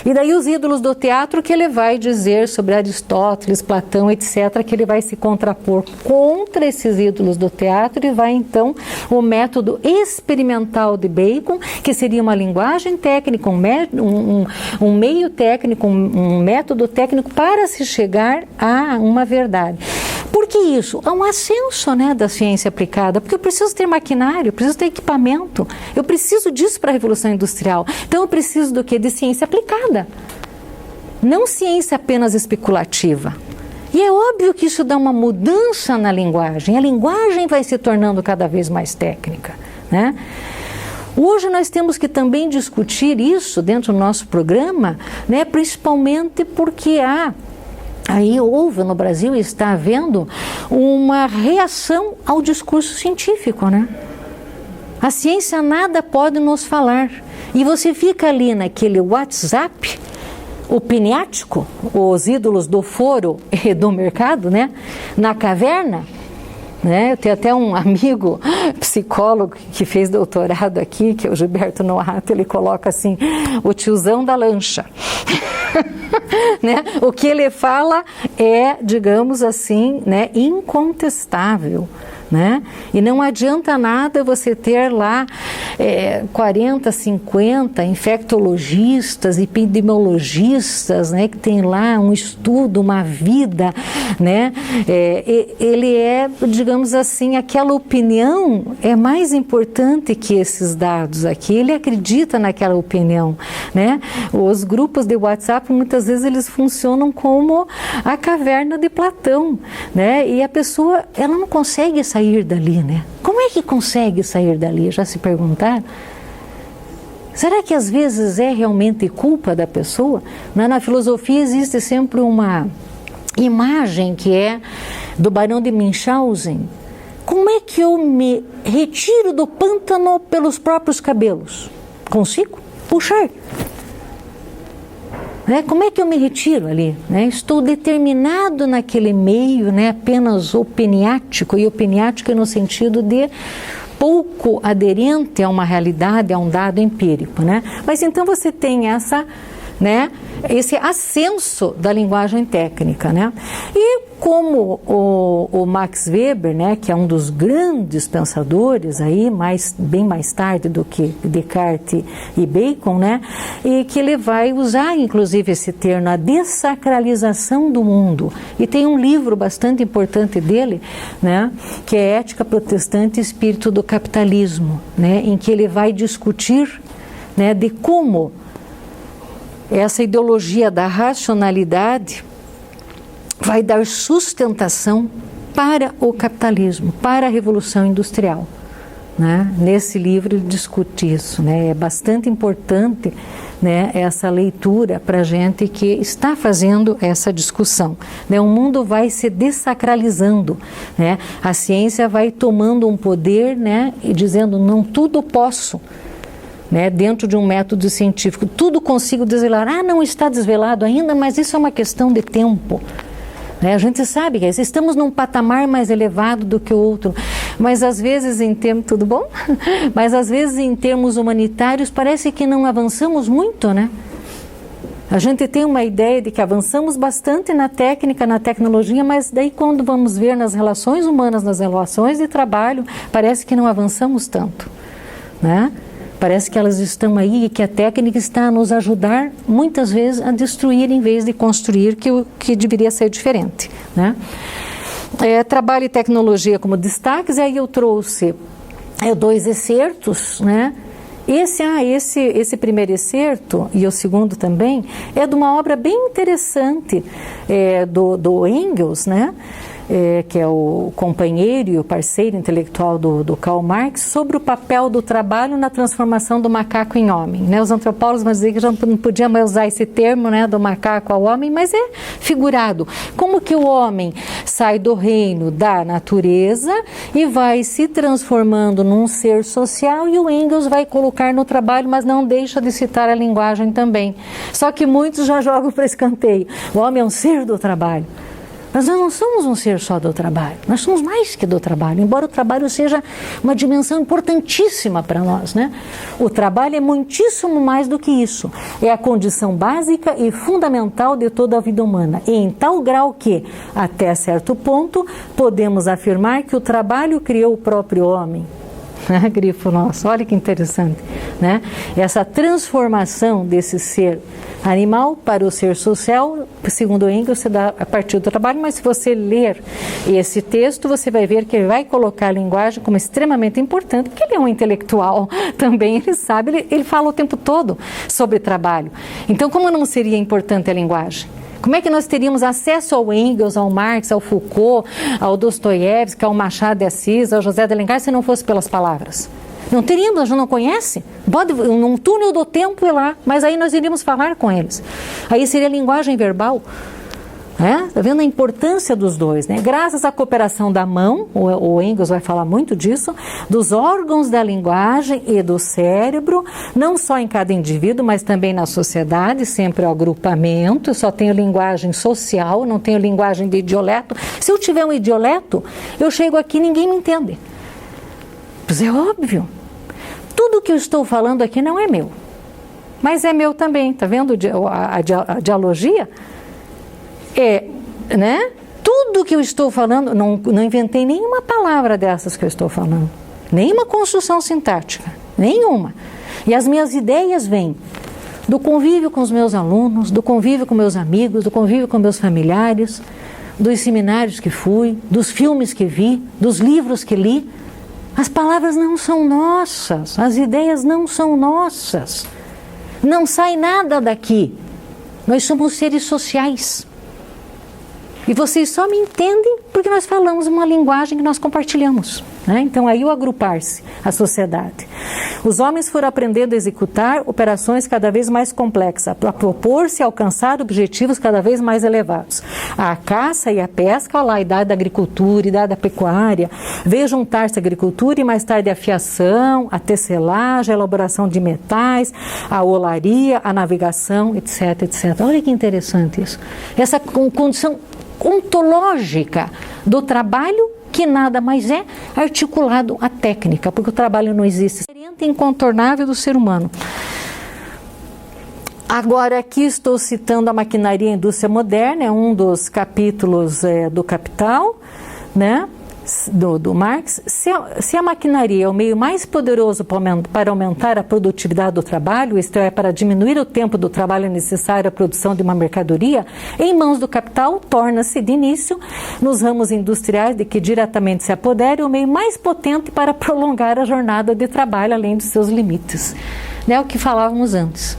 E daí os ídolos do teatro, que ele vai dizer sobre Aristóteles, Platão, etc., que ele vai se contrapor contra esses ídolos do teatro, e vai então o método experimental de Bacon, que seria uma linguagem técnica, um meio técnico, um método técnico para se chegar a uma verdade. Por que isso? Há um ascenso, né, da ciência aplicada, porque eu preciso ter maquinário, eu preciso ter equipamento, eu preciso disso para a Revolução Industrial. Então eu preciso do quê? De ciência aplicada, não ciência apenas especulativa. E é óbvio que isso dá uma mudança na linguagem, a linguagem vai se tornando cada vez mais técnica, né? Hoje nós temos que também discutir isso dentro do nosso programa, né, principalmente porque aí houve no Brasil e está havendo uma reação ao discurso científico, né? A ciência nada pode nos falar. E você fica ali naquele WhatsApp opiniático, os ídolos do foro e do mercado, né? Na caverna, né? Eu tenho até um amigo psicólogo que fez doutorado aqui, que é o Gilberto Noato, ele coloca assim, o tiozão da lancha. Né? O que ele fala é, digamos assim, né, incontestável. Né? E não adianta nada você ter lá 40, 50 infectologistas, epidemiologistas, né, que tem lá um estudo, uma vida, né? Ele é, digamos assim, aquela opinião é mais importante que esses dados aqui, ele acredita naquela opinião, né? Os grupos de WhatsApp muitas vezes eles funcionam como a caverna de Platão, né? E a pessoa, ela não consegue sair dali, né? Como é que consegue sair dali? Já se perguntaram? Será que às vezes é realmente culpa da pessoa? Na filosofia existe sempre uma imagem que é do Barão de Munchausen. Como é que eu me retiro do pântano pelos próprios cabelos? Consigo? Puxar. Né? Como é que eu me retiro ali? Né? Estou determinado naquele meio, né? Apenas opiniático, e opiniático no sentido de pouco aderente a uma realidade, a um dado empírico. Né? Mas então você tem essa né, esse ascenso da linguagem técnica, né? E como o Max Weber, né, que é um dos grandes pensadores aí, bem mais tarde do que Descartes e Bacon, né, e que ele vai usar inclusive esse termo, a dessacralização do mundo. E tem um livro bastante importante dele, né, que é Ética Protestante e Espírito do Capitalismo, né, em que ele vai discutir, né, de como essa ideologia da racionalidade vai dar sustentação para o capitalismo, para a Revolução Industrial, né? Nesse livro ele discute isso, né? É bastante importante, né, essa leitura para a gente que está fazendo essa discussão, né? O mundo vai se dessacralizando, né? A ciência vai tomando um poder, né, e dizendo, não, tudo posso, né, dentro de um método científico, tudo consigo desvelar. Não está desvelado ainda, mas isso é uma questão de tempo, né? A gente sabe que estamos num patamar mais elevado do que o outro, mas às vezes em termos, tudo bom? Mas às vezes em termos humanitários parece que não avançamos muito, né? A gente tem uma ideia de que avançamos bastante na técnica, na tecnologia, mas daí quando vamos ver nas relações humanas, nas relações de trabalho, parece que não avançamos tanto, né? Parece que elas estão aí e que a técnica está a nos ajudar, muitas vezes, a destruir em vez de construir, que deveria ser diferente, né? Trabalho e tecnologia como destaques, aí eu trouxe 2 excertos, né? Esse primeiro excerto, e o segundo também, é de uma obra bem interessante do Engels, né? Que é o companheiro e o parceiro intelectual do Karl Marx, sobre o papel do trabalho na transformação do macaco em homem, né? Os antropólogos vão dizer que já não podia mais usar esse termo, né, do macaco ao homem, mas é figurado. Como que o homem sai do reino da natureza e vai se transformando num ser social, e o Engels vai colocar no trabalho, mas não deixa de citar a linguagem também. Só que muitos já jogam para escanteio. O homem é um ser do trabalho. Mas nós não somos um ser só do trabalho, nós somos mais que do trabalho, embora o trabalho seja uma dimensão importantíssima para nós, né? O trabalho é muitíssimo mais do que isso, é a condição básica e fundamental de toda a vida humana, e em tal grau que, até certo ponto, podemos afirmar que o trabalho criou o próprio homem. Grifo nosso, olha que interessante, né? Essa transformação desse ser animal para o ser social, segundo Engels, se dá a partir do trabalho, mas se você ler esse texto, você vai ver que ele vai colocar a linguagem como extremamente importante, porque ele é um intelectual também, ele sabe, ele fala o tempo todo sobre trabalho. Então, como não seria importante a linguagem? Como é que nós teríamos acesso ao Engels, ao Marx, ao Foucault, ao Dostoiévski, ao Machado de Assis, ao José de Alencar, se não fosse pelas palavras? Não teríamos, a gente não conhece? Pode, num túnel do tempo ir lá, mas aí nós iríamos falar com eles. Aí seria linguagem verbal. Está vendo a importância dos dois, né? Graças à cooperação da mão, o Engels vai falar muito disso, dos órgãos da linguagem e do cérebro, não só em cada indivíduo, mas também na sociedade, sempre o agrupamento. Eu só tenho linguagem social, não tenho linguagem de idioleto. Se eu tiver um idioleto, eu chego aqui e ninguém me entende. Pois é óbvio. Tudo que eu estou falando aqui não é meu, mas é meu também. Está vendo a dialogia? Né? Tudo que eu estou falando, não inventei nenhuma palavra dessas que eu estou falando, nenhuma construção sintática, nenhuma. E as minhas ideias vêm do convívio com os meus alunos, do convívio com meus amigos, do convívio com meus familiares, dos seminários que fui, dos filmes que vi, dos livros que li. As palavras não são nossas, as ideias não são nossas, não sai nada daqui. Nós somos seres sociais. E vocês só me entendem porque nós falamos uma linguagem que nós compartilhamos, né? Então aí o agrupar-se, a sociedade. Os homens foram aprendendo a executar operações cada vez mais complexas, para propor-se a alcançar objetivos cada vez mais elevados. A caça e a pesca, olha lá, a idade da agricultura, a idade da pecuária, veio juntar-se a agricultura e mais tarde a fiação, a tecelagem, a elaboração de metais, a olaria, a navegação, etc, etc. Olha que interessante isso. Essa condição ontológica do trabalho, que nada mais é articulado à técnica, porque o trabalho não existe. É incontornável do ser humano. Agora, aqui estou citando a maquinaria e a indústria moderna, é um dos capítulos do Capital, né, do Marx. Se a maquinaria é o meio mais poderoso para aumentar a produtividade do trabalho, isto é, para diminuir o tempo do trabalho necessário à produção de uma mercadoria, em mãos do capital, torna-se, de início, nos ramos industriais de que diretamente se apodere, o meio mais potente para prolongar a jornada de trabalho, além dos seus limites. É o que falávamos antes.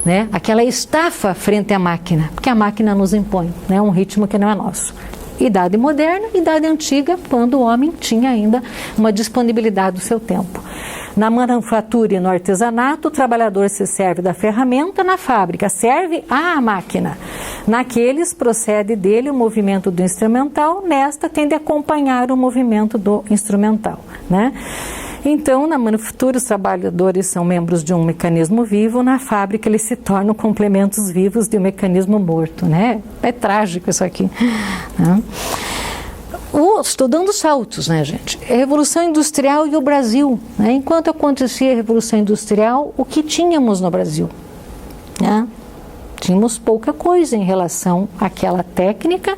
Né? Aquela estafa frente à máquina, porque a máquina nos impõe, né? Um ritmo que não é nosso. Idade moderna, idade antiga, quando o homem tinha ainda uma disponibilidade do seu tempo. Na manufatura e no artesanato, o trabalhador se serve da ferramenta, na fábrica serve à máquina. Naqueles, procede dele o movimento do instrumental, nesta tende a acompanhar o movimento do instrumental, né? Então, na manufatura, os trabalhadores são membros de um mecanismo vivo, na fábrica eles se tornam complementos vivos de um mecanismo morto, né? É trágico isso aqui. Né? Estou dando saltos, né, gente? A Revolução Industrial e o Brasil. Né? Enquanto acontecia a Revolução Industrial, o que tínhamos no Brasil? Né? Tínhamos pouca coisa em relação àquela técnica,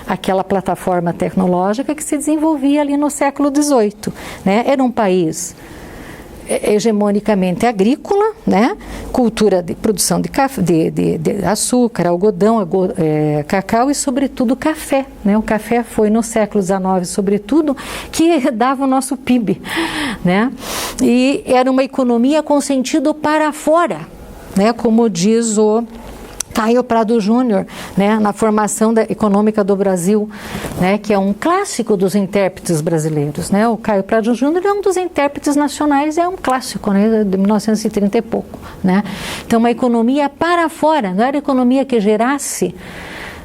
àquela plataforma tecnológica que se desenvolvia ali no século XVIII. Né? Era um país hegemonicamente agrícola, né? Cultura de produção de açúcar, algodão, cacau e, sobretudo, café. Né? O café foi no século XIX, sobretudo, que dava o nosso PIB. Né? E era uma economia com sentido para fora, né? Como diz o Caio Prado Júnior, né, na formação econômica do Brasil, né, que é um clássico dos intérpretes brasileiros. Né? O Caio Prado Júnior é um dos intérpretes nacionais, é um clássico, né, de 1930 e pouco. Né? Então, uma economia para fora, não era economia que gerasse,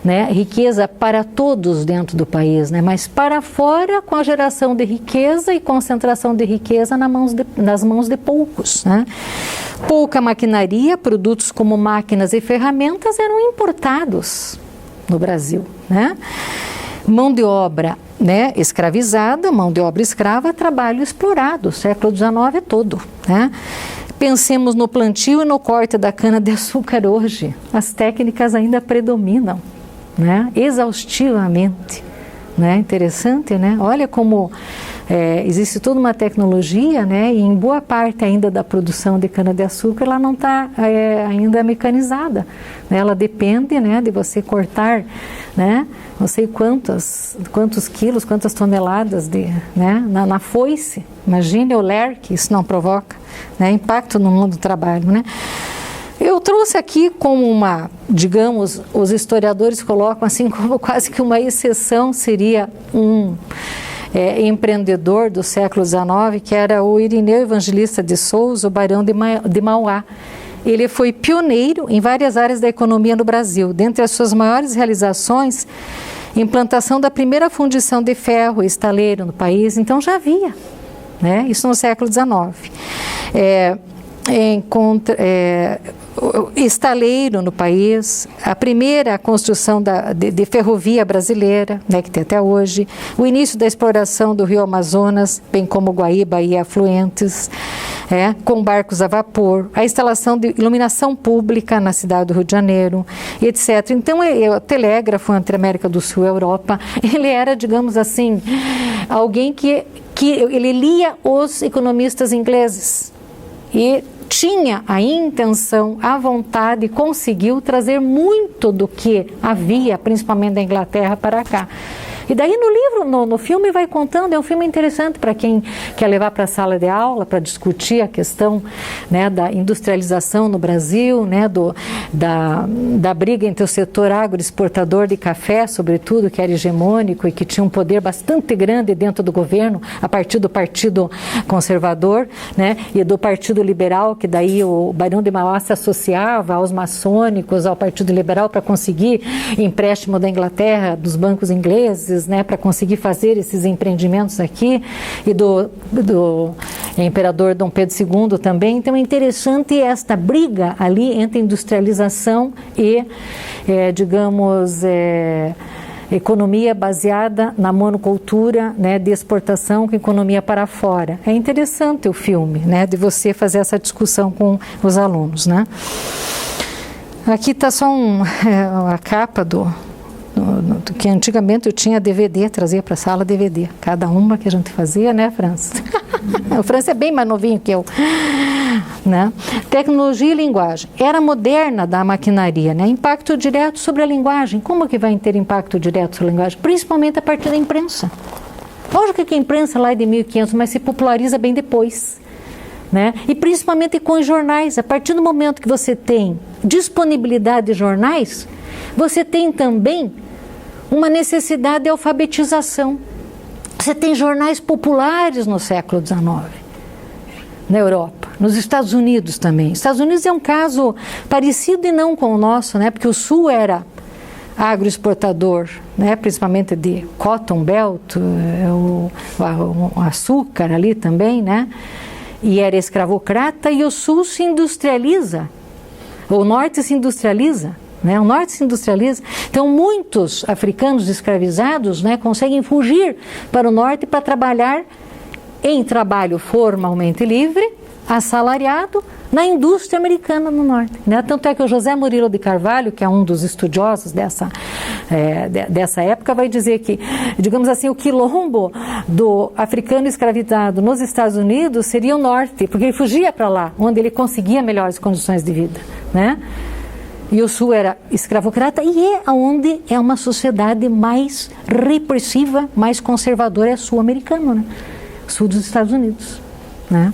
né, riqueza para todos dentro do país, né, mas para fora, com a geração de riqueza e concentração de riqueza nas mãos de poucos. Né? Pouca maquinaria, produtos como máquinas e ferramentas eram importados no Brasil. Né? Mão de obra, né, escravizada, mão de obra escrava, trabalho explorado, século XIX todo. Né? Pensemos no plantio e no corte da cana-de-açúcar hoje. As técnicas ainda predominam, né, exaustivamente. Né? Interessante, né? Olha como existe toda uma tecnologia, né? E em boa parte ainda da produção de cana-de-açúcar ela não está ainda mecanizada. Né? Ela depende, né, de você cortar, né, não sei quantos quilos, quantas toneladas né, na foice. Imagine o ler que isso não provoca, né? Impacto no mundo do trabalho. Né? Eu trouxe aqui como uma, digamos, os historiadores colocam assim como quase que uma exceção, seria um empreendedor do século XIX, que era o Irineu Evangelista de Souza, o barão de Mauá. Ele foi pioneiro em várias áreas da economia no Brasil. Dentre as suas maiores realizações, implantação da primeira fundição de ferro e estaleiro no país. Então já havia, né? Isso no século XIX. Estaleiro no país, a primeira construção de ferrovia brasileira, né, que tem até hoje, o início da exploração do rio Amazonas, bem como Guaíba e afluentes, com barcos a vapor, a instalação de iluminação pública na cidade do Rio de Janeiro, etc. Então, o telégrafo entre a América do Sul e a Europa, ele era, digamos assim, alguém que ele lia os economistas ingleses e tinha a intenção, a vontade e conseguiu trazer muito do que havia, principalmente da Inglaterra, para cá. E daí no livro, no filme vai contando, é um filme interessante para quem quer levar para a sala de aula, para discutir a questão, né, da industrialização no Brasil, né, da briga entre o setor agroexportador de café, sobretudo, que era hegemônico e que tinha um poder bastante grande dentro do governo, a partir do Partido Conservador, né, e do Partido Liberal, que daí o Barão de Mauá se associava aos maçônicos, ao Partido Liberal, para conseguir empréstimo da Inglaterra, dos bancos ingleses, né, para conseguir fazer esses empreendimentos aqui, e do imperador Dom Pedro II também. Então é interessante esta briga ali entre industrialização e, digamos, economia baseada na monocultura, né, de exportação com economia para fora. É interessante o filme, né, de você fazer essa discussão com os alunos, né? Aqui está só a capa do que antigamente eu tinha DVD, trazia para a sala DVD, cada uma que a gente fazia, né, França? O França é bem mais novinho que eu, né? Tecnologia e linguagem. Era moderna da maquinaria, né? Impacto direto sobre a linguagem. Como que vai ter impacto direto sobre a linguagem? Principalmente a partir da imprensa. Lógico que a imprensa lá é de 1500, mas se populariza bem depois, né? E principalmente com os jornais. A partir do momento que você tem disponibilidade de jornais, você tem também uma necessidade de alfabetização. Você tem jornais populares no século XIX, na Europa, nos Estados Unidos também. Estados Unidos é um caso parecido e não com o nosso, né? Porque o Sul era agroexportador, né? Principalmente de cotton belt, o açúcar ali também, né? E era escravocrata, e o Sul se industrializa, o Norte se industrializa. Né? O Norte se industrializa, então muitos africanos escravizados, né, conseguem fugir para o Norte para trabalhar em trabalho formalmente livre, assalariado, na indústria americana no Norte. Né? Tanto é que o José Murilo de Carvalho, que é um dos estudiosos dessa época, vai dizer que, digamos assim, o quilombo do africano escravizado nos Estados Unidos seria o Norte, porque ele fugia para lá, onde ele conseguia melhores condições de vida, né? E o Sul era escravocrata, e é onde é uma sociedade mais repressiva, mais conservadora, é sul-americano, né? Sul dos Estados Unidos, né?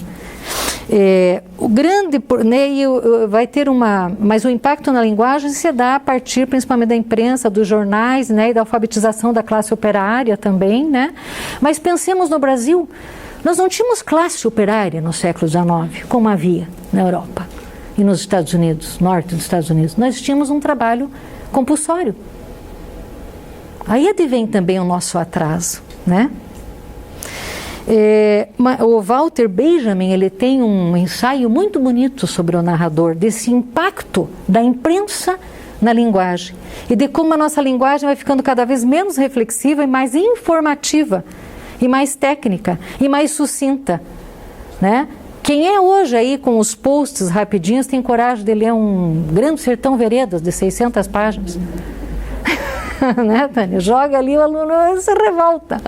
O grande, né, vai ter mas o impacto na linguagem se dá a partir principalmente da imprensa, dos jornais, né, e da alfabetização da classe operária também, né? Mas pensemos no Brasil, nós não tínhamos classe operária no século XIX, como havia na Europa e nos Estados Unidos, norte dos Estados Unidos. Nós tínhamos um trabalho compulsório. Aí advém também o nosso atraso, né? O Walter Benjamin, ele tem um ensaio muito bonito sobre o narrador, desse impacto da imprensa na linguagem e de como a nossa linguagem vai ficando cada vez menos reflexiva e mais informativa e mais técnica e mais sucinta, né? Quem é hoje aí com os posts rapidinhos tem coragem de ler um Grande Sertão Veredas de 600 páginas? Né, Tânia? Joga ali, o aluno se revolta.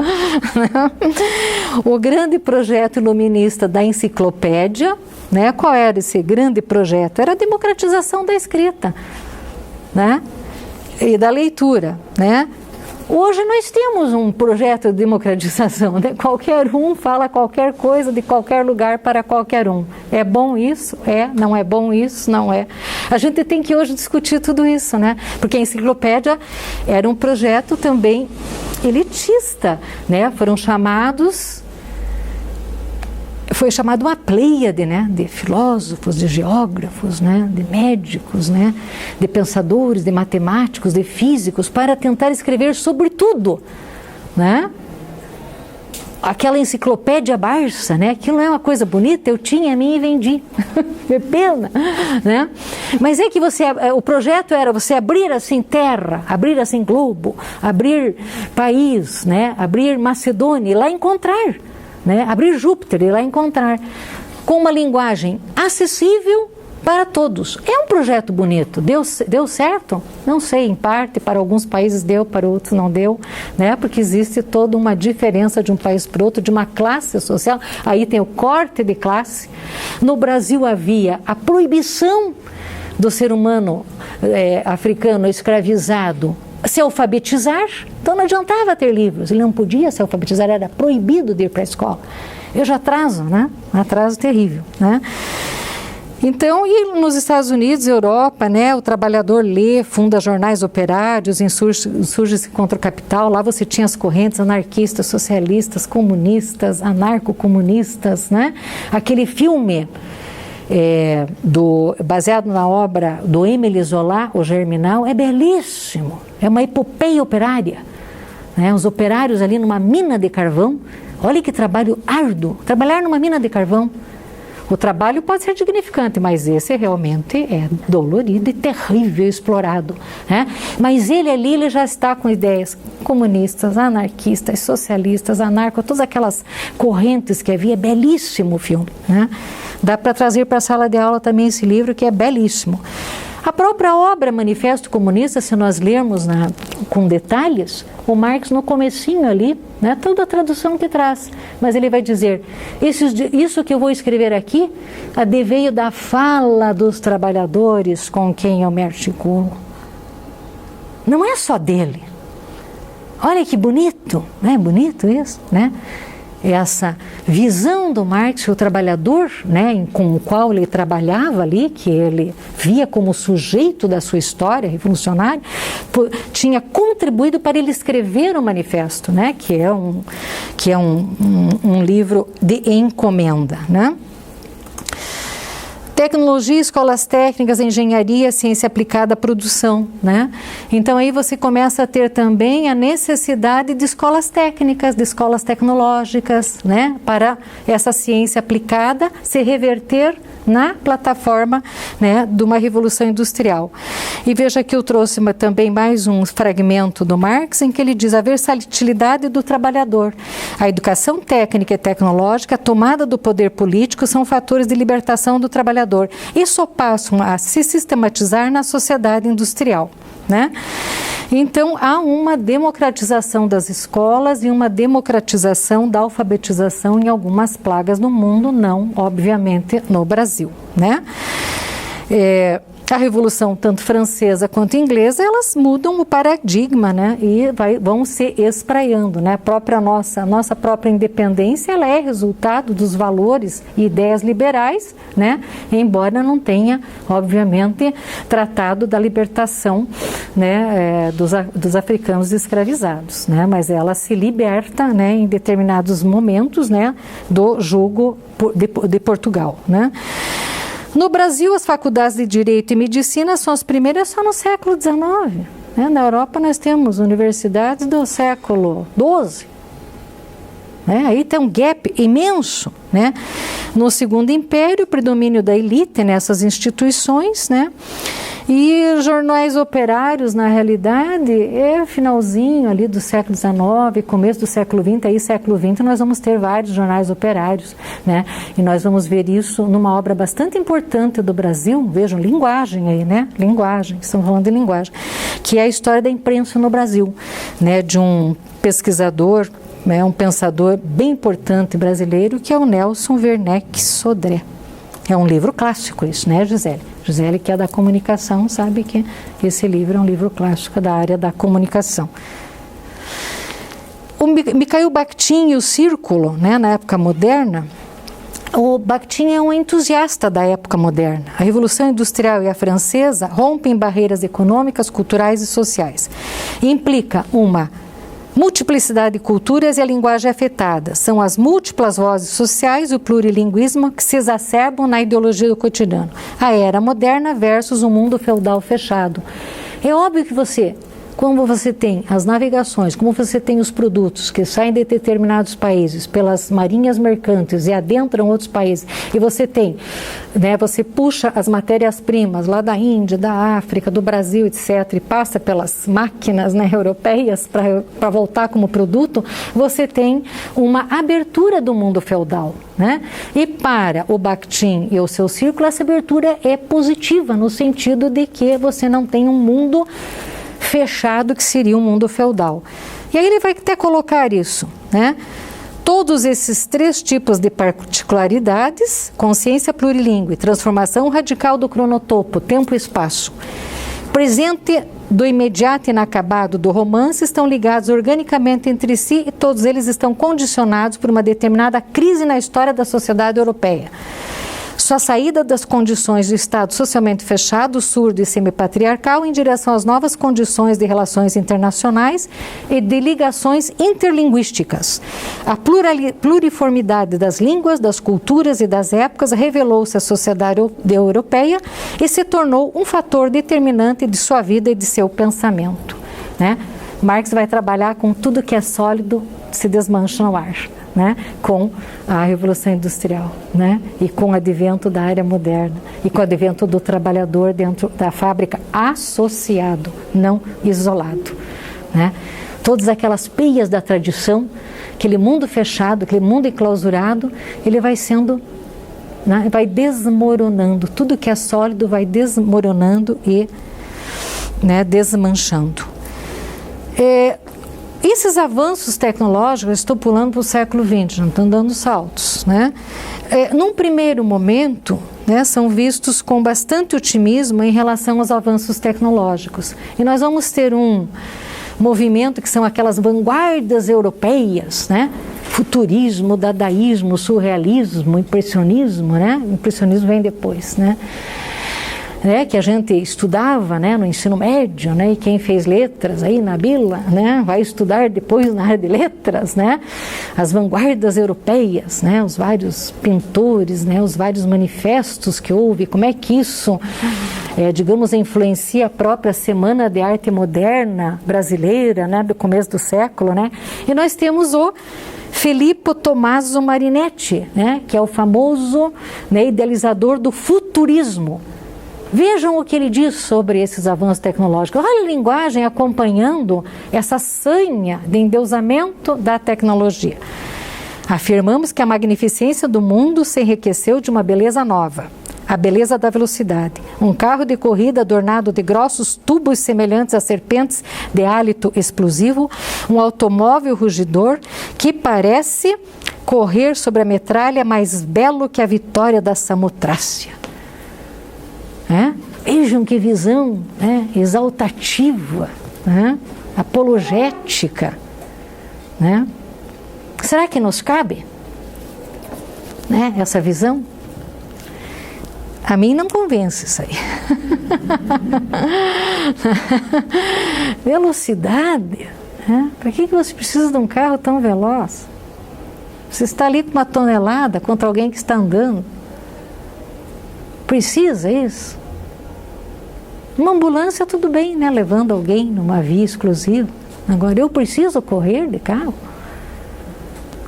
O grande projeto iluminista da enciclopédia, né? Qual era esse grande projeto? Era a democratização da escrita, né? E da leitura, né? Hoje nós temos um projeto de democratização, né? Qualquer um fala qualquer coisa de qualquer lugar para qualquer um. É bom isso? É. Não é bom isso? Não é. A gente tem que hoje discutir tudo isso, né? Porque a enciclopédia era um projeto também elitista, né? Foi chamado uma pleiade, né, de filósofos, de geógrafos, né, de médicos, né, de pensadores, de matemáticos, de físicos, para tentar escrever sobre tudo, né? Aquela enciclopédia Barça, né? Aquilo é uma coisa bonita, eu tinha a minha e vendi. É pena, né? Mas é que o projeto era você abrir assim terra, abrir assim globo, abrir país, né? Abrir Macedônia e lá encontrar, né? Abrir Júpiter e lá encontrar, com uma linguagem acessível para todos. É um projeto bonito. Deu certo? Não sei, em parte, para alguns países deu, para outros não deu, né? Porque existe toda uma diferença de um país para outro, de uma classe social. Aí tem o corte de classe. No Brasil havia a proibição do ser humano africano escravizado se alfabetizar, então não adiantava ter livros, ele não podia se alfabetizar, era proibido de ir para a escola. Eu já atraso, né? Um atraso terrível, né? Então, e nos Estados Unidos, Europa, né, o trabalhador lê, funda jornais operários, insurge-se contra o capital, lá você tinha as correntes anarquistas, socialistas, comunistas, anarcocomunistas, né? Aquele filme baseado na obra do Émile Zola, O Germinal, é belíssimo, é uma epopeia operária, né? Os operários ali numa mina de carvão, olha que trabalho árduo, trabalhar numa mina de carvão. O trabalho pode ser dignificante, mas esse realmente é dolorido e terrível, explorado, né? Mas ele já está com ideias comunistas, anarquistas, socialistas, todas aquelas correntes que havia. É belíssimo o filme, né? Dá para trazer para a sala de aula também esse livro, que é belíssimo. A própria obra Manifesto Comunista, se nós lermos com detalhes, o Marx no comecinho ali, né, toda a tradução que traz, mas ele vai dizer, isso que eu vou escrever aqui, adveio da fala dos trabalhadores com quem eu me articulo. Não é só dele. Olha que bonito, não é bonito isso, né? Essa visão do Marx, o trabalhador, né, com o qual ele trabalhava ali, que ele via como sujeito da sua história revolucionária, tinha contribuído para ele escrever o manifesto, né, que é um livro de encomenda, né? Tecnologia, escolas técnicas, engenharia, ciência aplicada à produção, né? Então aí você começa a ter também a necessidade de escolas técnicas, de escolas tecnológicas, né? Para essa ciência aplicada se reverter na plataforma, né, de uma revolução industrial. E veja que eu trouxe também mais um fragmento do Marx em que ele diz a versatilidade do trabalhador. A educação técnica e tecnológica, a tomada do poder político são fatores de libertação do trabalhador. Isso passam a se sistematizar na sociedade industrial, né? Então, há uma democratização das escolas e uma democratização da alfabetização em algumas plagas do mundo, não, obviamente, no Brasil, né? A revolução, tanto francesa quanto inglesa, elas mudam o paradigma, né? E vão se espraiando, né? A nossa própria independência, ela é resultado dos valores e ideias liberais, né? Embora não tenha, obviamente, tratado da libertação, né, dos africanos escravizados, né? Mas ela se liberta, né, em determinados momentos, né, do jugo de Portugal, né? No Brasil, as faculdades de Direito e Medicina são as primeiras só no século XIX. Né? Na Europa, nós temos universidades do século XII. Né? Aí tem um gap imenso. Né? No Segundo Império, o predomínio da elite nessas instituições, né? E jornais operários, na realidade, é finalzinho ali do século XIX, começo do século XX, aí século XX nós vamos ter vários jornais operários, né? E nós vamos ver isso numa obra bastante importante do Brasil, vejam, linguagem aí, né? Linguagem, estamos falando de linguagem, que é a história da imprensa no Brasil, né? De um pesquisador, né? Um pensador bem importante brasileiro, que é o Nelson Werneck Sodré. É um livro clássico isso, né, Gisele? Gisele, que é da comunicação, sabe que esse livro é um livro clássico da área da comunicação. O Mikhail Bakhtin e o Círculo, né, na época moderna, o Bakhtin é um entusiasta da época moderna. A Revolução Industrial e a Francesa rompem barreiras econômicas, culturais e sociais. Implica uma multiplicidade de culturas e a linguagem afetada. São as múltiplas vozes sociais e o plurilinguismo que se exacerbam na ideologia do cotidiano. A era moderna versus o mundo feudal fechado. É óbvio que como você tem as navegações, como você tem os produtos que saem de determinados países pelas marinhas mercantes e adentram outros países, e você tem, né, você puxa as matérias-primas lá da Índia, da África, do Brasil, etc., e passa pelas máquinas, né, europeias para voltar como produto, você tem uma abertura do mundo feudal, né? E para o Bakhtin e o seu círculo, essa abertura é positiva, no sentido de que você não tem um mundo fechado que seria um mundo feudal. E aí ele vai até colocar isso, né? Todos esses três tipos de particularidades, consciência plurilingüe, transformação radical do cronotopo, tempo e espaço, presente do imediato e inacabado do romance, estão ligados organicamente entre si e todos eles estão condicionados por uma determinada crise na história da sociedade europeia. Sua saída das condições do Estado socialmente fechado, surdo e semipatriarcal em direção às novas condições de relações internacionais e de ligações interlinguísticas. A pluriformidade das línguas, das culturas e das épocas revelou-se à sociedade europeia e se tornou um fator determinante de sua vida e de seu pensamento. Né? Marx vai trabalhar com tudo que é sólido se desmancha no ar. Né, com a Revolução Industrial, né, e com o advento da área moderna, e com o advento do trabalhador dentro da fábrica associado, não isolado. Né. Todas aquelas peias da tradição, aquele mundo fechado, aquele mundo enclausurado, ele vai sendo né, vai desmoronando. Tudo que é sólido vai desmoronando e, né, desmanchando. Esses avanços tecnológicos, estou pulando para o século XX, não estão dando saltos, né? Num primeiro momento, né, são vistos com bastante otimismo em relação aos avanços tecnológicos. E nós vamos ter um movimento que são aquelas vanguardas europeias, né? Futurismo, dadaísmo, surrealismo, impressionismo, né? Impressionismo vem depois, né? Que a gente estudava, né, no ensino médio, né, e quem fez letras aí na Bila, né, vai estudar depois na área de letras, né, as vanguardas europeias, né, os vários pintores, né, os vários manifestos que houve, como é que isso, digamos, influencia a própria Semana de Arte Moderna brasileira, né, do começo do século, né, e nós temos o Filippo Tommaso Marinetti, né, que é o famoso, né, idealizador do futurismo. Vejam o que ele diz sobre esses avanços tecnológicos. Olha a linguagem acompanhando essa sanha de endeusamento da tecnologia. Afirmamos que a magnificência do mundo se enriqueceu de uma beleza nova, a beleza da velocidade. Um carro de corrida adornado de grossos tubos semelhantes a serpentes de hálito explosivo, um automóvel rugidor que parece correr sobre a metralha mais belo que a vitória da Samotrácia. Vejam que visão, né, exaltativa, né, apologética, né? Será que nos cabe, né, essa visão? A mim não convence isso aí. Velocidade, né? Para que você precisa de um carro tão veloz? Você está ali com uma tonelada contra alguém que está andando. Precisa isso? Uma ambulância tudo bem, né? Levando alguém numa via exclusiva. Agora eu preciso correr de carro,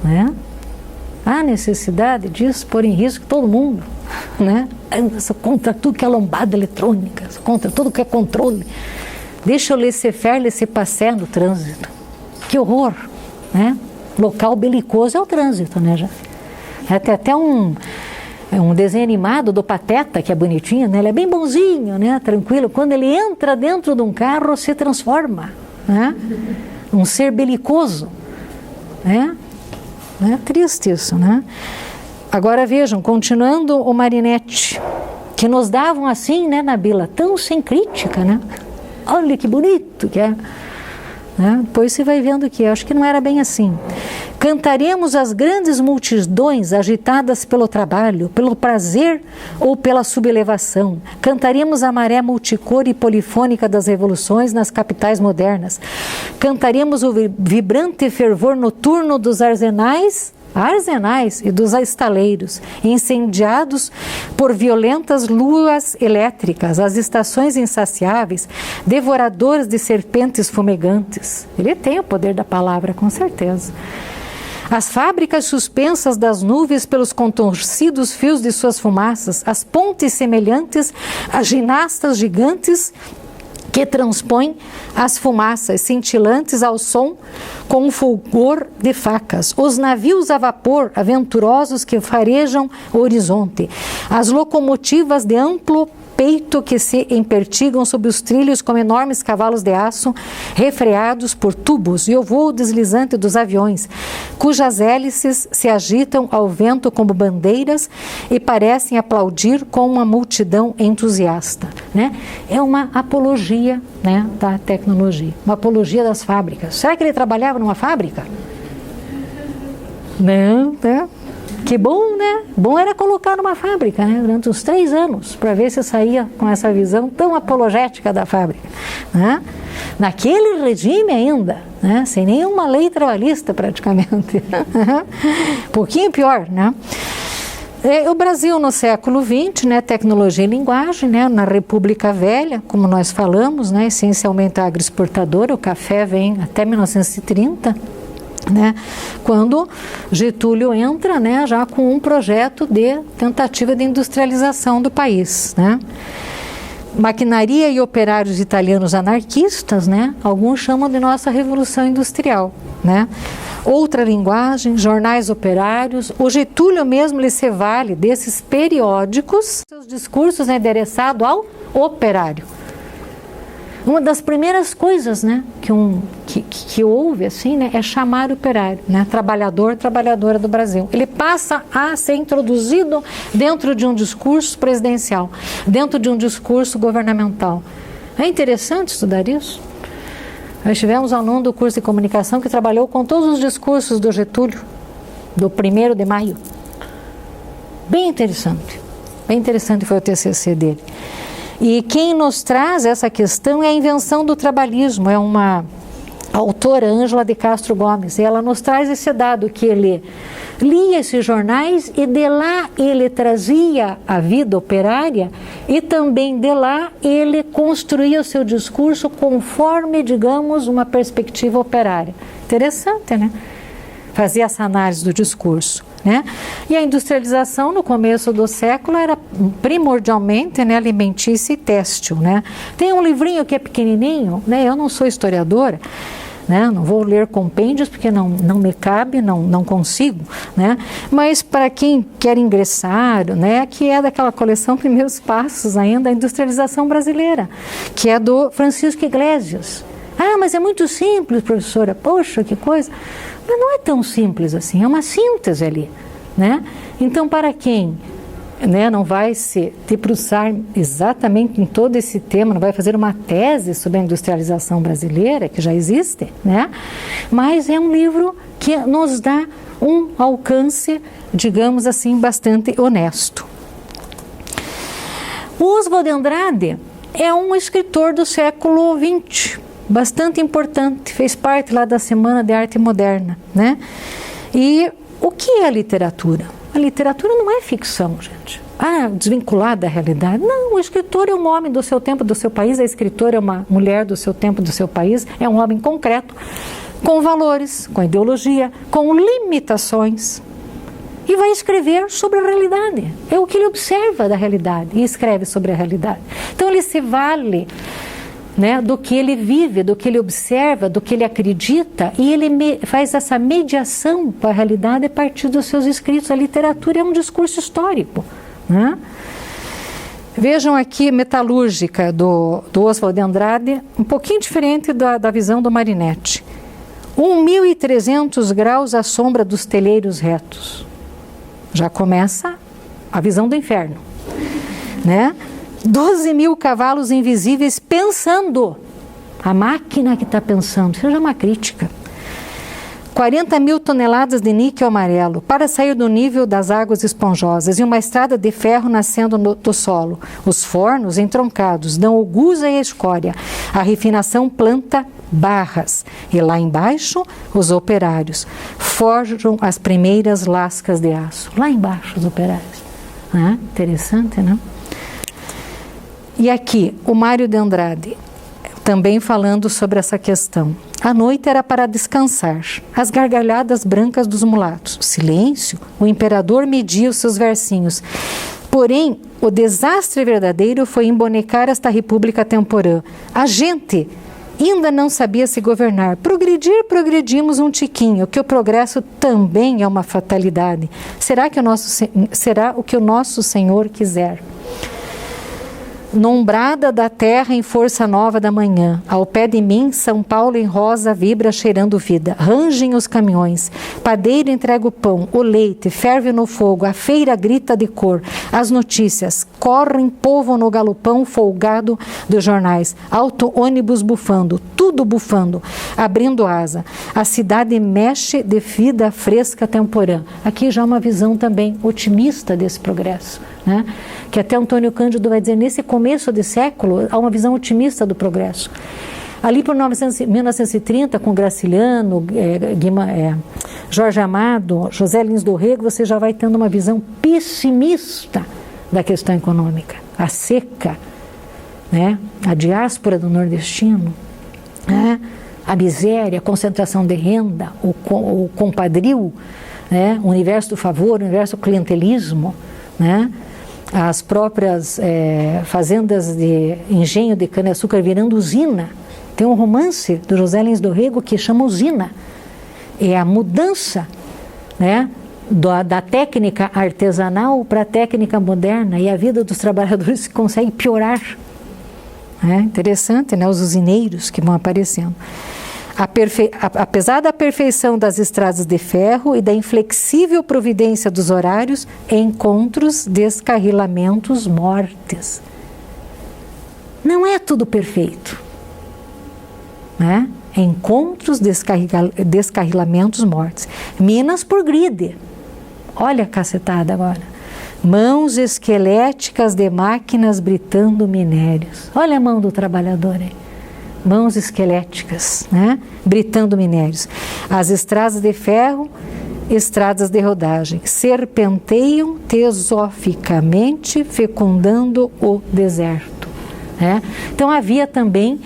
né? Há necessidade disso, pôr em risco todo mundo, né? Sou contra tudo que é lombada eletrônica, sou contra tudo que é controle. Deixa eu laisser-faire, laisser-passer no trânsito. Que horror, né? Local belicoso é o trânsito, né? Já. Tem até um desenho animado do Pateta, que é bonitinho, né? Ele é bem bonzinho, né? Tranquilo. Quando ele entra dentro de um carro, se transforma, né? Um ser belicoso, né? É triste isso, né? Agora vejam, continuando o Marinetti, que nos davam assim, né, Nabila, tão sem crítica, né? Olha que bonito que é. Né? Depois você vai vendo que acho que não era bem assim. Cantaremos as grandes multidões agitadas pelo trabalho, pelo prazer ou pela sublevação. Cantaremos a maré multicor e polifônica das revoluções nas capitais modernas. Cantaremos o vibrante fervor noturno dos arsenais e dos estaleiros, incendiados por violentas luas elétricas, as estações insaciáveis, devoradoras de serpentes fumegantes. Ele tem o poder da palavra, com certeza. As fábricas suspensas das nuvens pelos contorcidos fios de suas fumaças, as pontes semelhantes a ginastas gigantes que transpõem as fumaças cintilantes ao som com um fulgor de facas, os navios a vapor aventurosos que farejam o horizonte, as locomotivas de amplo peito que se empertigam sob os trilhos como enormes cavalos de aço refreados por tubos, e o voo deslizante dos aviões, cujas hélices se agitam ao vento como bandeiras e parecem aplaudir com uma multidão entusiasta, né? É uma apologia, né, da tecnologia, uma apologia das fábricas. Será que ele trabalhava numa fábrica? Não, né? Que bom, né? Bom era colocar numa fábrica, né? Durante uns 3 anos, para ver se saía com essa visão tão apologética da fábrica, né? Naquele regime ainda, né? Sem nenhuma lei trabalhista praticamente. Pouquinho pior, né? O Brasil no século XX, né? Tecnologia e linguagem, né? Na República Velha, como nós falamos, né? Essencialmente agroexportadora, o café vem até 1930, né, quando Getúlio entra, né, já com um projeto de tentativa de industrialização do país, né. maquinaria e operários italianos anarquistas, né? Alguns chamam de nossa Revolução Industrial, né? Outra linguagem, jornais operários, o Getúlio mesmo ele se vale desses periódicos, seus discursos endereçados ao operário. Uma das primeiras coisas, né, que houve assim, né, é chamar o operário, né, trabalhador, trabalhadora do Brasil. Ele passa a ser introduzido dentro de um discurso presidencial, dentro de um discurso governamental. É interessante estudar isso. Nós tivemos um aluno do curso de comunicação que trabalhou com todos os discursos do Getúlio, do 1º de maio. Bem interessante foi o TCC dele. E quem nos traz essa questão é a invenção do trabalhismo, é uma autora, Ângela de Castro Gomes, e ela nos traz esse dado que ele lia esses jornais e de lá ele trazia a vida operária e também de lá ele construía o seu discurso conforme, digamos, uma perspectiva operária. Interessante, né? Fazia essa análise do discurso, né? E a industrialização no começo do século era primordialmente, né, alimentícia e têxtil, né? Tem um livrinho que é pequenininho, né? Eu não sou historiadora, né? Não vou ler compêndios porque não me cabe, não consigo, né? Mas para quem quer ingressar, né, que é daquela coleção Primeiros Passos ainda, a industrialização brasileira, que é do Francisco Iglesias. Ah, mas é muito simples, professora. Poxa, que coisa. Mas não é tão simples assim, é uma síntese ali, né? Então, para quem, né, não vai se debruçar exatamente em todo esse tema, não vai fazer uma tese sobre a industrialização brasileira, que já existe, né? Mas é um livro que nos dá um alcance, digamos assim, bastante honesto. O Oswald de Andrade é um escritor do século XX, bastante importante, fez parte lá da Semana de Arte Moderna, né? E o que é a literatura? A literatura não é ficção, gente. Ah, desvinculada da realidade. Não, o escritor é um homem do seu tempo, do seu país, a escritora é uma mulher do seu tempo, do seu país, é um homem concreto, com valores, com ideologia, com limitações, e vai escrever sobre a realidade. É o que ele observa da realidade e escreve sobre a realidade. Então ele se vale, né, do que ele vive, do que ele observa, do que ele acredita, e ele faz essa mediação para a realidade a partir dos seus escritos. A literatura é um discurso histórico, né? Vejam aqui Metalúrgica, do Oswald de Andrade, um pouquinho diferente da visão do Marinetti. 1.300 graus à sombra dos telheiros retos. Já começa a visão do inferno, né? 12.000 cavalos invisíveis pensando. A máquina que está pensando. Seja uma crítica. 40.000 toneladas de níquel amarelo para sair do nível das águas esponjosas e uma estrada de ferro nascendo do solo. Os fornos entroncados dão o gusa e a escória. A refinação planta barras. E lá embaixo, os operários forjam as primeiras lascas de aço. Lá embaixo, os operários. Ah, interessante, né? E aqui, o Mário de Andrade, também falando sobre essa questão. A noite era para descansar, as gargalhadas brancas dos mulatos. Silêncio, o imperador media os seus versinhos. Porém, o desastre verdadeiro foi embonecar esta república temporã. A gente ainda não sabia se governar. Progredimos um tiquinho, que o progresso também é uma fatalidade. Será o que o nosso Senhor quiser. Nombrada da terra em força nova da manhã, ao pé de mim, São Paulo em rosa vibra cheirando vida. Rangem os caminhões, padeiro entrega o pão, o leite ferve no fogo, a feira grita de cor, as notícias correm povo no galopão folgado dos jornais, alto ônibus bufando, tudo bufando, abrindo asa. A cidade mexe de vida fresca temporã. Aqui já uma visão também otimista desse progresso, né? Que até Antônio Cândido vai dizer, nesse começo de século, há uma visão otimista do progresso. Ali por 1930, com Graciliano, Jorge Amado, José Lins do Rego, você já vai tendo uma visão pessimista da questão econômica. A seca, né? A diáspora do nordestino, né? A miséria, a concentração de renda, o compadrio, né? O universo do favor, o universo do clientelismo, né? as próprias fazendas de engenho de cana-de-açúcar virando usina. Tem um romance do José Lins do Rego que chama Usina. É a mudança, né, da técnica artesanal para a técnica moderna, e a vida dos trabalhadores consegue piorar. É interessante, né, os usineiros que vão aparecendo. Apesar da perfeição das estradas de ferro e da inflexível providência dos horários, encontros, descarrilamentos, mortes. Não é tudo perfeito, né? Encontros, descarrilamentos, mortes. Minas por grid. Olha a cacetada agora. Mãos esqueléticas de máquinas britando minérios. Olha a mão do trabalhador aí. Mãos esqueléticas, né? Britando minérios. As estradas de ferro, estradas de rodagem, serpenteiam tesoficamente, fecundando o deserto. Né? Então havia também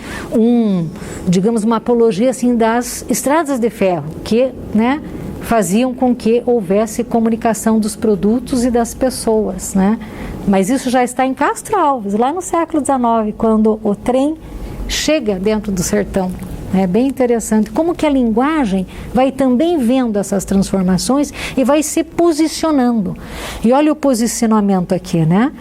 uma apologia assim das estradas de ferro, que, né, faziam com que houvesse comunicação dos produtos e das pessoas, né? Mas isso já está em Castro Alves, lá no século XIX, quando o trem chega dentro do sertão. É bem interessante como que a linguagem vai também vendo essas transformações e vai se posicionando. E olha o posicionamento aqui, né?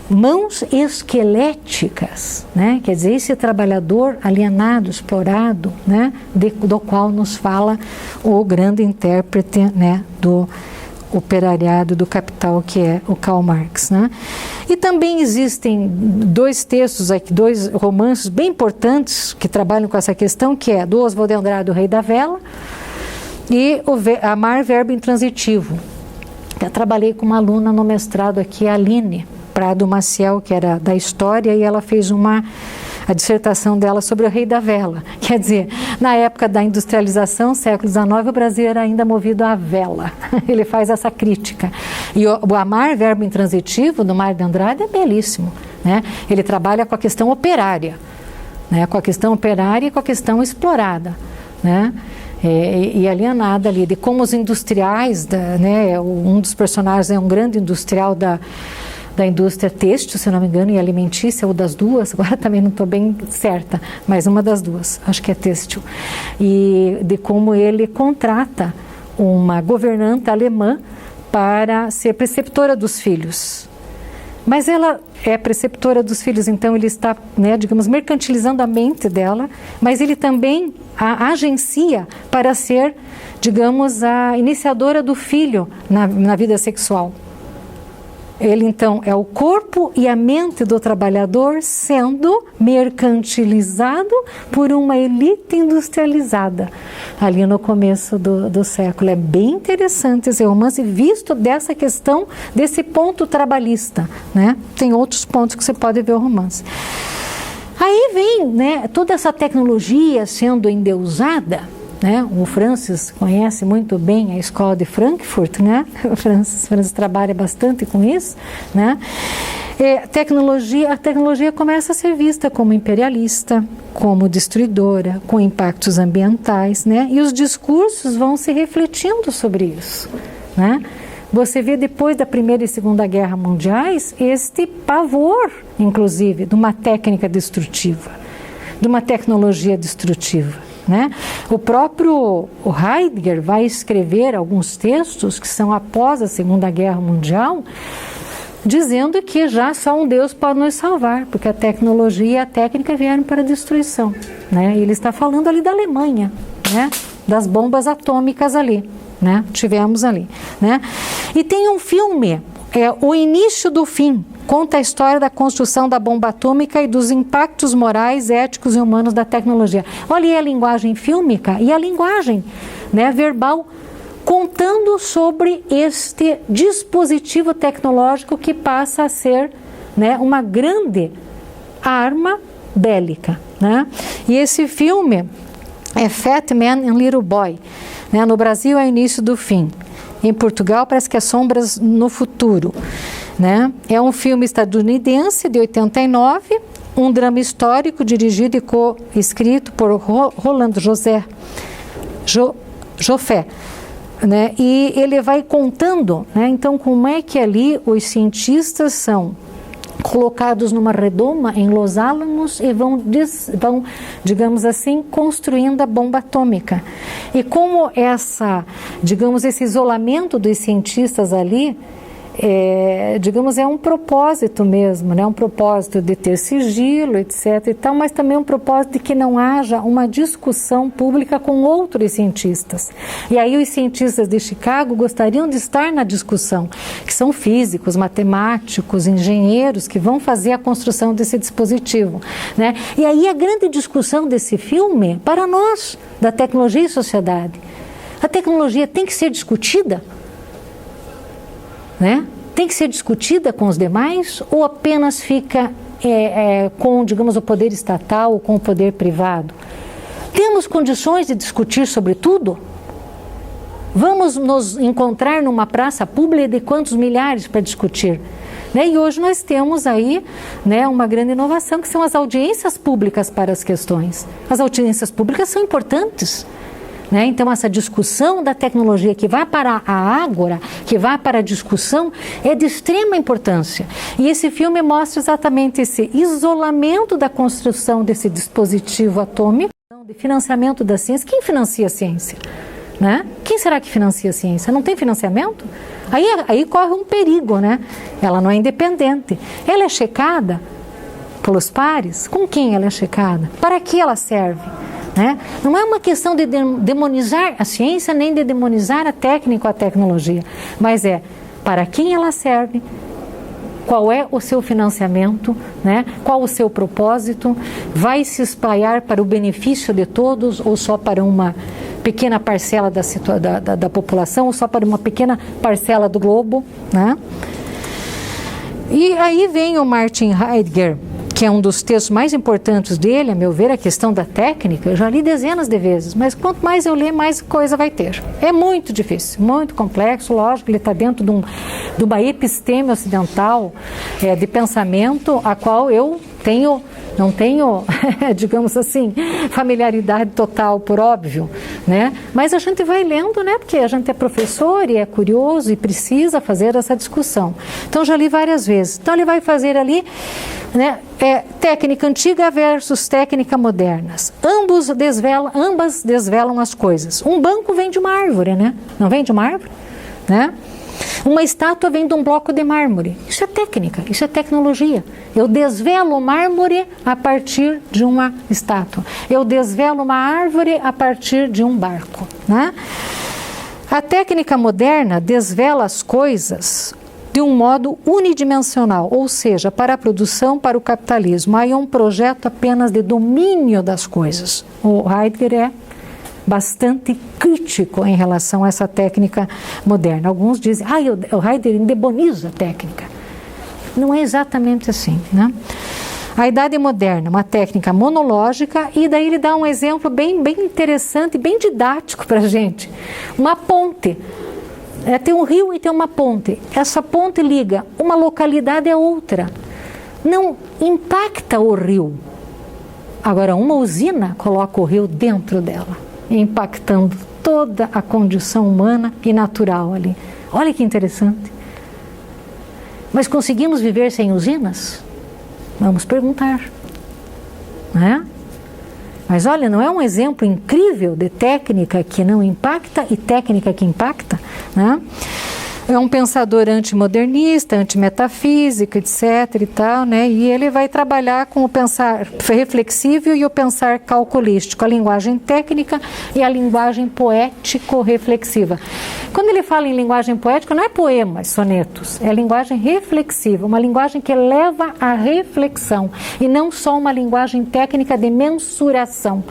Mãos esqueléticas, né? Quer dizer, esse trabalhador alienado, explorado, né? Do qual nos fala o grande intérprete, né? Do operariado do capital, que é o Karl Marx, né? E também existem dois textos aqui, dois romances bem importantes que trabalham com essa questão, que é do Oswald de Andrade, O Rei da Vela, e Amar, Verbo Intransitivo. Eu trabalhei com uma aluna no mestrado aqui, a Aline Prado Maciel, que era da História, e ela fez a dissertação dela sobre o Rei da Vela. Quer dizer, na época da industrialização, século XIX, o Brasil era ainda movido à vela. Ele faz essa crítica. E o Amar, Verbo Intransitivo, do Mário de Andrade, é belíssimo, né? Ele trabalha com a questão operária, né? Com a questão operária e com a questão explorada, né? E alienada ali, de como os industriais, né? Um dos personagens é um grande industrial da indústria têxtil, se não me engano, e alimentícia, ou das duas, agora também não estou bem certa, mas uma das duas, acho que é têxtil, e de como ele contrata uma governanta alemã para ser preceptora dos filhos. Mas ela é preceptora dos filhos, então ele está, né, digamos, mercantilizando a mente dela, mas ele também a agencia para ser, digamos, a iniciadora do filho na vida sexual. Ele, então, é o corpo e a mente do trabalhador sendo mercantilizado por uma elite industrializada, ali no começo do século. É bem interessante esse romance, visto dessa questão, desse ponto trabalhista, né? Tem outros pontos que você pode ver o romance. Aí vem, né, toda essa tecnologia sendo endeusada, né? O Francis conhece muito bem a escola de Frankfurt, né? O Francis trabalha bastante com isso, né? A tecnologia começa a ser vista como imperialista, como destruidora, com impactos ambientais, né? E os discursos vão se refletindo sobre isso, né? Você vê depois da Primeira e Segunda Guerra Mundiais este pavor, inclusive, de uma técnica destrutiva, de uma tecnologia destrutiva. Né? O próprio Heidegger vai escrever alguns textos que são após a Segunda Guerra Mundial, dizendo que já só um Deus pode nos salvar, porque a tecnologia e a técnica vieram para a destruição, né? E ele está falando ali da Alemanha, né? Das bombas atômicas ali, né? Tivemos ali, né? E tem um filme, O Início do Fim, conta a história da construção da bomba atômica e dos impactos morais, éticos e humanos da tecnologia. Olha aí a linguagem fílmica e a linguagem, né, verbal, contando sobre este dispositivo tecnológico que passa a ser, né, uma grande arma bélica, né? E esse filme é Fat Man and Little Boy, né? No Brasil é O Início do Fim. Em Portugal parece que é Sombras no Futuro, né? É um filme estadunidense de 89, um drama histórico dirigido e co-escrito por Roland Joffé, né? E ele vai contando, né? Então, como é que ali os cientistas são colocados numa redoma em Los Alamos e vão, digamos assim, construindo a bomba atômica. E como esse isolamento dos cientistas ali, é um propósito mesmo, né? Um propósito de ter sigilo, etc. e tal, mas também um propósito de que não haja uma discussão pública com outros cientistas. E aí os cientistas de Chicago gostariam de estar na discussão, que são físicos, matemáticos, engenheiros que vão fazer a construção desse dispositivo, né? E aí a grande discussão desse filme, para nós, da tecnologia e sociedade, a tecnologia tem que ser discutida? Né? Tem que ser discutida com os demais ou apenas fica com, digamos, o poder estatal ou com o poder privado? Temos condições de discutir sobre tudo? Vamos nos encontrar numa praça pública de quantos milhares para discutir? Né? E hoje nós temos aí, né, uma grande inovação, que são as audiências públicas para as questões. As audiências públicas são importantes. Né? Então, essa discussão da tecnologia que vai para a ágora, que vai para a discussão, é de extrema importância. E esse filme mostra exatamente esse isolamento da construção desse dispositivo atômico, de financiamento da ciência. Quem financia a ciência? Né? Quem será que financia a ciência? Não tem financiamento? Aí corre um perigo, né? Ela não é independente. Ela é checada pelos pares? Com quem ela é checada? Para que ela serve? Né? Não é uma questão de demonizar a ciência, nem de demonizar a técnica ou a tecnologia, mas para quem ela serve, qual é o seu financiamento, né? Qual o seu propósito, vai se espalhar para o benefício de todos ou só para uma pequena parcela da população, ou só para uma pequena parcela do globo, né? E aí vem o Martin Heidegger, que é um dos textos mais importantes dele, a meu ver, a questão da técnica. Eu já li dezenas de vezes, mas quanto mais eu ler, mais coisa vai ter. É muito difícil, muito complexo, lógico, ele está dentro de uma episteme ocidental de pensamento, a qual eu não tenho, digamos assim, familiaridade total, por óbvio, né? Mas a gente vai lendo, né? Porque a gente é professor e é curioso e precisa fazer essa discussão. Então, já li várias vezes. Então, ele vai fazer ali, né? Técnica antiga versus técnica modernas. Ambas desvelam as coisas. Um banco vem de uma árvore, né? Não vem de uma árvore, né? Uma estátua vem de um bloco de mármore. Isso é técnica, isso é tecnologia. Eu desvelo mármore a partir de uma estátua. Eu desvelo uma árvore a partir de um barco, né? A técnica moderna desvela as coisas de um modo unidimensional, ou seja, para a produção, para o capitalismo. Aí é um projeto apenas de domínio das coisas. O Heidegger é bastante crítico em relação a essa técnica moderna. Alguns dizem, o Heidegger endemoniza a técnica. Não é exatamente assim, né? A Idade Moderna, uma técnica monológica, e daí ele dá um exemplo bem interessante, bem didático para a gente. Uma ponte. Tem um rio e tem uma ponte. Essa ponte liga uma localidade a outra. Não impacta o rio. Agora, uma usina coloca o rio dentro dela, impactando toda a condição humana e natural ali. Olha que interessante. Mas conseguimos viver sem usinas? Vamos perguntar, né? Mas olha, não é um exemplo incrível de técnica que não impacta e técnica que impacta, né? É um pensador antimodernista, antimetafísica, etc. e tal, né? E ele vai trabalhar com o pensar reflexivo e o pensar calculístico, a linguagem técnica e a linguagem poético-reflexiva. Quando ele fala em linguagem poética, não é poemas, sonetos, é linguagem reflexiva, uma linguagem que leva à reflexão e não só uma linguagem técnica de mensuração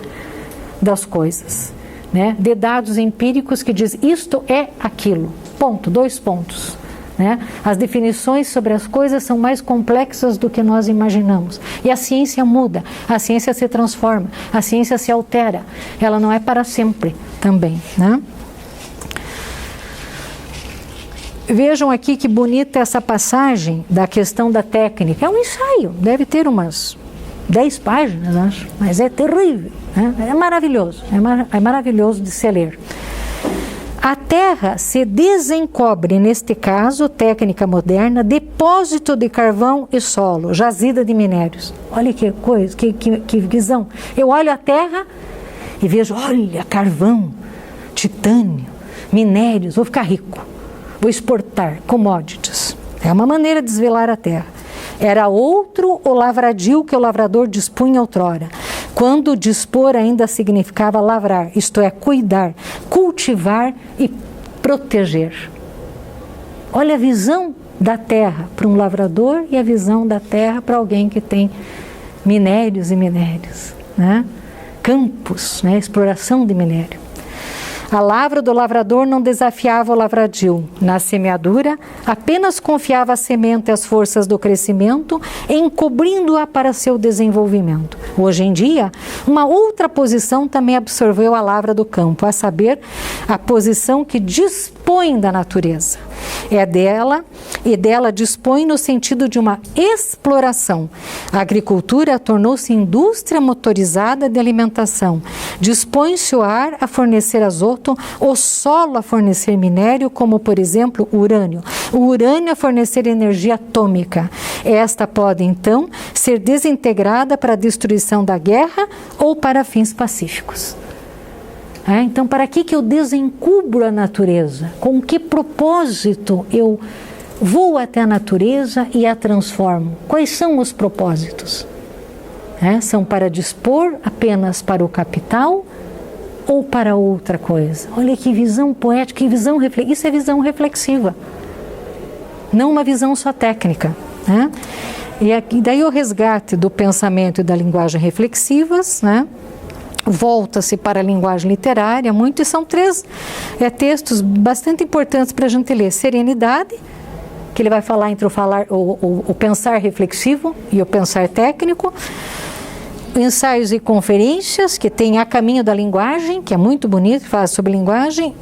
das coisas, né? De dados empíricos que diz isto é aquilo. Ponto, 2 pontos. Né? As definições sobre as coisas são mais complexas do que nós imaginamos. E a ciência muda, a ciência se transforma, a ciência se altera. Ela não é para sempre também. Né? Vejam aqui que bonita essa passagem da questão da técnica. É um ensaio, deve ter umas 10 páginas, acho, mas é terrível. Né? É maravilhoso, é maravilhoso de se ler. A terra se desencobre, neste caso, técnica moderna, depósito de carvão e solo, jazida de minérios. Olha que coisa, que visão. Eu olho a terra e vejo, olha, carvão, titânio, minérios, vou ficar rico, vou exportar commodities. É uma maneira de desvelar a terra. Era outro o lavradio que o lavrador dispunha outrora, quando dispor ainda significava lavrar, isto é, cuidar, cultivar e proteger. Olha a visão da terra para um lavrador e a visão da terra para alguém que tem minérios e minérios, né? Campos, né? Exploração de minério. A lavra do lavrador não desafiava o lavradio. Na semeadura, apenas confiava a semente às forças do crescimento, encobrindo-a para seu desenvolvimento. Hoje em dia, uma outra posição também absorveu a lavra do campo, a saber, a posição que dispõe da natureza. É dela, e dela dispõe no sentido de uma exploração. A agricultura tornou-se indústria motorizada de alimentação. Dispõe-se o ar a fornecer azoto, o solo a fornecer minério, como por exemplo o urânio a fornecer energia atômica. Esta pode então ser desintegrada para a destruição da guerra ou para fins pacíficos. Então, para que eu desencubro a natureza? Com que propósito eu vou até a natureza e a transformo? Quais são os propósitos? São para dispor apenas para o capital ou para outra coisa? Olha que visão poética, que visão reflexiva. Isso é visão reflexiva, não uma visão só técnica. E aqui, daí o resgate do pensamento e da linguagem reflexivas, volta-se para a linguagem literária, muito, e são três textos bastante importantes para a gente ler. Serenidade, que ele vai falar entre o pensar reflexivo e o pensar técnico. Ensaios e conferências, que tem A Caminho da Linguagem, que é muito bonito, fala sobre linguagem.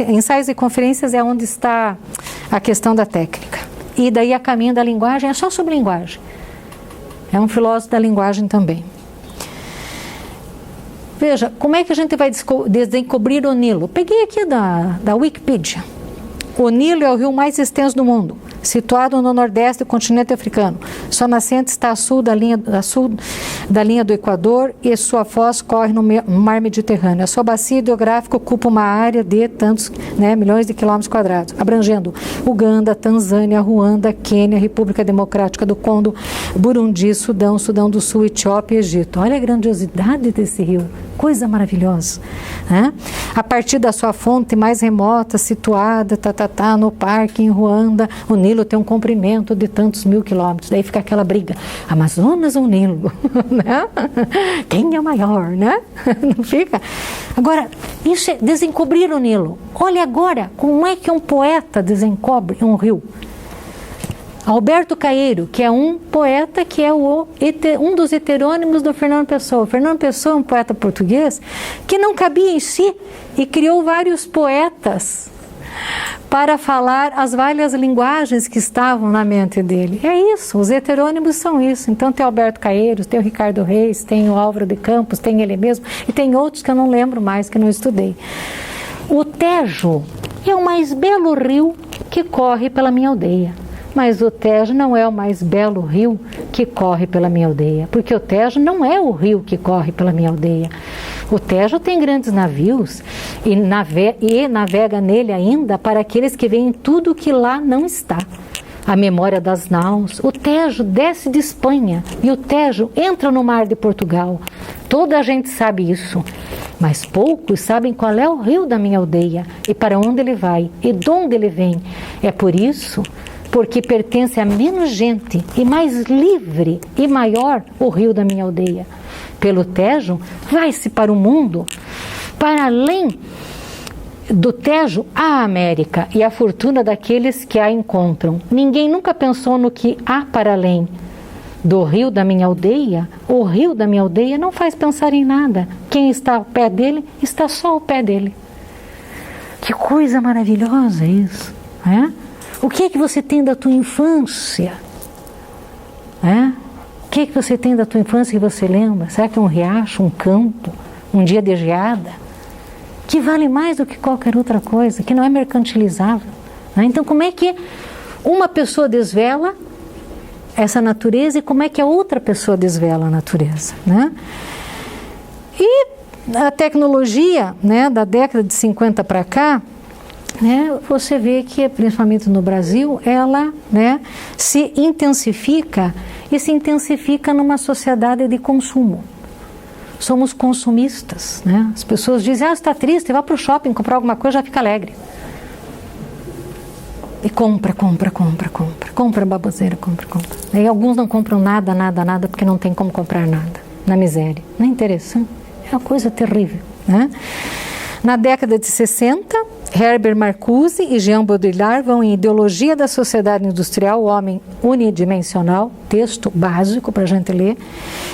Ensaios e conferências é onde está a questão da técnica. E daí A Caminho da Linguagem é só sobre linguagem. É um filósofo da linguagem também. Veja, como é que a gente vai desencobrir o Nilo? Peguei aqui da Wikipedia. O Nilo é o rio mais extenso do mundo, situado no nordeste do continente africano. Sua nascente está a sul da linha do Equador e sua foz corre no mar Mediterrâneo. A sua bacia hidrográfica ocupa uma área de tantos milhões de quilômetros quadrados, abrangendo Uganda, Tanzânia, Ruanda, Quênia, República Democrática do Congo, Burundi, Sudão do Sul, Etiópia e Egito. Olha a grandiosidade desse rio, coisa maravilhosa. A partir da sua fonte mais remota, situada no parque em Ruanda, o Nilo tem um comprimento de tantos mil quilômetros. Daí fica aquela briga, Amazonas ou Nilo? Quem é maior, Não fica? Agora, isso é desencobrir o Nilo. Olha agora, como é que um poeta desencobre um rio? Alberto Caeiro, que é um poeta que é um dos heterônimos do Fernando Pessoa. Fernando Pessoa é um poeta português que não cabia em si e criou vários poetas para falar as várias linguagens que estavam na mente dele. É isso, os heterônimos são isso. Então tem o Alberto Caeiro, tem o Ricardo Reis, tem o Álvaro de Campos, tem ele mesmo, e tem outros que eu não lembro mais, que não estudei. O Tejo é o mais belo rio que corre pela minha aldeia. Mas o Tejo não é o mais belo rio que corre pela minha aldeia, porque o Tejo não é o rio que corre pela minha aldeia. O Tejo tem grandes navios e navega nele ainda para aqueles que veem tudo que lá não está. A memória das naus. O Tejo desce de Espanha e o Tejo entra no mar de Portugal. Toda a gente sabe isso, mas poucos sabem qual é o rio da minha aldeia e para onde ele vai e de onde ele vem. É por isso, porque pertence a menos gente e mais livre e maior o rio da minha aldeia. Pelo Tejo, vai-se para o mundo, para além do Tejo, a América e a fortuna daqueles que a encontram. Ninguém nunca pensou no que há para além do rio da minha aldeia. O rio da minha aldeia não faz pensar em nada. Quem está ao pé dele, está só ao pé dele. Que coisa maravilhosa isso, O que é que você tem da tua infância? O que é que você tem da tua infância que você lembra? Será que é um riacho, um campo, um dia de geada? que vale mais do que qualquer outra coisa, que não é mercantilizável. Né? Então, como é que uma pessoa desvela essa natureza e como é que a outra pessoa desvela a natureza? Né? E a tecnologia, né, da década de 50 para cá, né, você vê que, principalmente no Brasil, ela, né, se intensifica e se intensifica numa sociedade de consumo. Somos consumistas, né? As pessoas dizem, você está triste, vai para o shopping comprar alguma coisa, já fica alegre. E compra baboseira, compra. E alguns não compram nada, porque não tem como comprar nada, na miséria. Não é interessante? É uma coisa terrível, né? Na década de 60, Herbert Marcuse e Jean Baudrillard vão em Ideologia da Sociedade Industrial, o Homem Unidimensional, texto básico para a gente ler,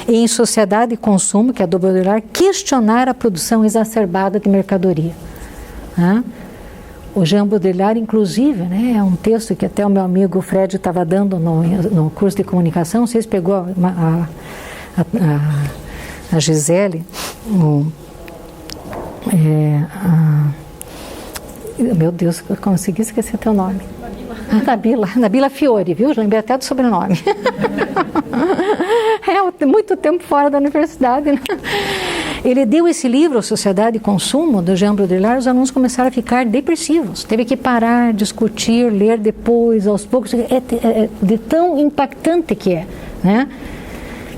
e em Sociedade e Consumo, que é do Baudrillard, questionar a produção exacerbada de mercadoria. Né? O Jean Baudrillard, inclusive, né, é um texto que até o meu amigo Fred estava dando no curso de comunicação, não sei se pegou a Gisele, meu Deus, eu consegui esquecer teu nome. Nabila Fiore, viu? Já lembrei até do sobrenome. Muito tempo fora da universidade, né? Ele deu esse livro, Sociedade e Consumo, do Jean Baudrillard, os alunos começaram a ficar depressivos. Teve que parar, discutir, ler depois, aos poucos. De tão impactante que é, né?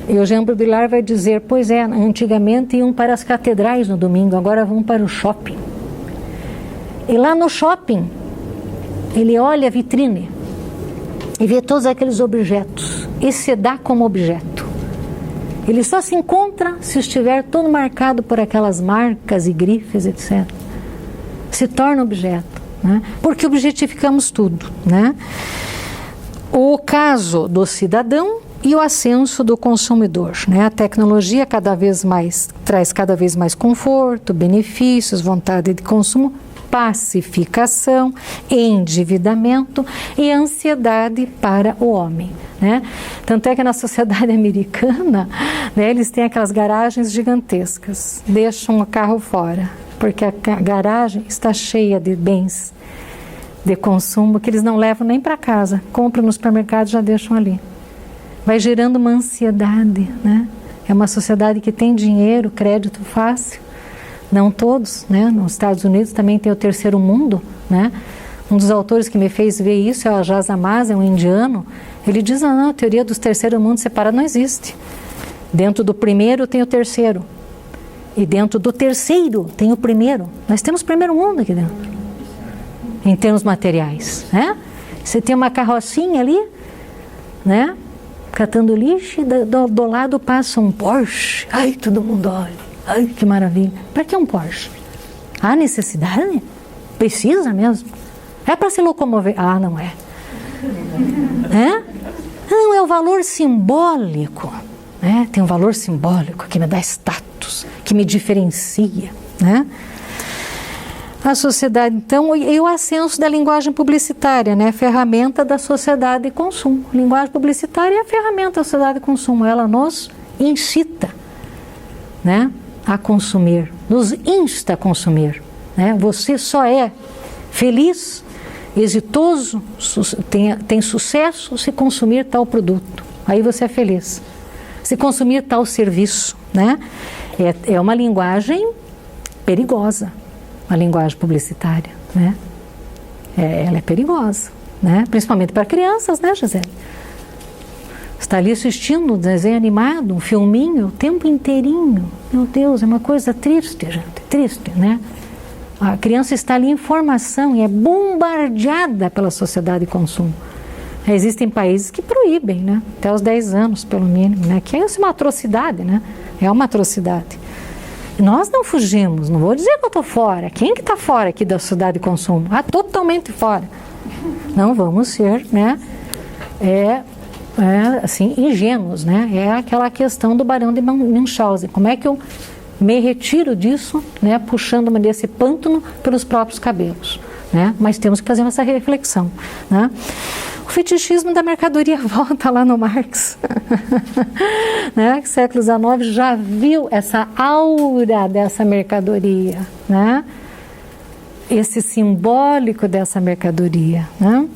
E o Jean Baudrillard vai dizer, pois é, antigamente iam para as catedrais no domingo, agora vão para o shopping. E lá no shopping, ele olha a vitrine e vê todos aqueles objetos e se dá como objeto. Ele só se encontra se estiver todo marcado por aquelas marcas e grifes, etc. Se torna objeto, né? Porque objetificamos tudo, né? O caso do cidadão e o ascenso do consumidor, né? A tecnologia traz cada vez mais conforto, benefícios, vontade de consumo, pacificação, endividamento e ansiedade para o homem, né? Tanto é que na sociedade americana, né, eles têm aquelas garagens gigantescas, deixam o carro fora, porque a garagem está cheia de bens de consumo que eles não levam nem para casa, compram no supermercado e já deixam ali. Vai gerando uma ansiedade, né? É uma sociedade que tem dinheiro, crédito fácil. Não todos, né? Nos Estados Unidos também tem o terceiro mundo, né? Um dos autores que me fez ver isso é o Ajaz Amaz, é um indiano. Ele diz, não, a teoria dos terceiro mundo separado não existe. Dentro do primeiro tem o terceiro. E dentro do terceiro tem o primeiro. Nós temos o primeiro mundo aqui dentro. Em termos materiais, né? Você tem uma carrocinha ali, né? Catando lixo, e do lado passa um Porsche. Ai, todo mundo olha. Ai, que maravilha. Para que um Porsche? Há necessidade? Precisa mesmo? É para se locomover? Ah, não é. Não, é o valor simbólico. Né? Tem um valor simbólico que me dá status, que me diferencia. Né? A sociedade, então, e o ascenso da linguagem publicitária, né? Ferramenta da sociedade de consumo. Linguagem publicitária é a ferramenta da sociedade de consumo. Ela nos incita, né, a consumir, nos insta a consumir. Né? Você só é feliz, exitoso, tem sucesso se consumir tal produto. Aí você é feliz. Se consumir tal serviço. Né? É uma linguagem perigosa. A linguagem publicitária, né? Ela é perigosa, né? Principalmente para crianças, né, Gisele? Está ali assistindo um desenho animado, um filminho, o tempo inteirinho. Meu Deus, é uma coisa triste, gente, triste, né? A criança está ali em formação e é bombardeada pela sociedade de consumo. Existem países que proíbem, né? Até os 10 anos, pelo mínimo, né? Que é uma atrocidade, né? É uma atrocidade. Nós não fugimos, não vou dizer que eu estou fora. Quem que está fora aqui da sociedade de consumo? Totalmente fora. Não vamos ser, né? Assim, ingênuos, né? É aquela questão do Barão de Munchausen. Como é que eu me retiro disso, né? Puxando-me desse pântano pelos próprios cabelos, né? Mas temos que fazer essa reflexão, né? O fetichismo da mercadoria volta lá no Marx, né? Século XIX já viu essa aura dessa mercadoria, né? esse simbólico dessa mercadoria, né?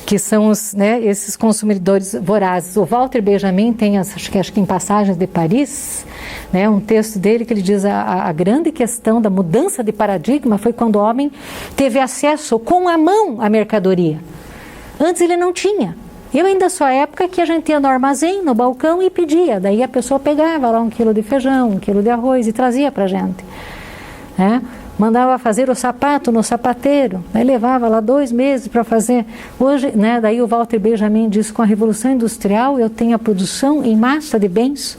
Que são os, né, esses consumidores vorazes. O Walter Benjamin tem, acho que em Passagens de Paris, né, um texto dele que ele diz a grande questão da mudança de paradigma foi quando o homem teve acesso com a mão à mercadoria. Antes ele não tinha. Eu ainda sou a época que a gente ia no armazém, no balcão e pedia. Daí a pessoa pegava lá 1 quilo de feijão, 1 quilo de arroz e trazia para a gente. Né? Mandava fazer o sapato no sapateiro, aí levava lá 2 meses para fazer. Hoje, né, daí o Walter Benjamin diz, com a Revolução Industrial eu tenho a produção em massa de bens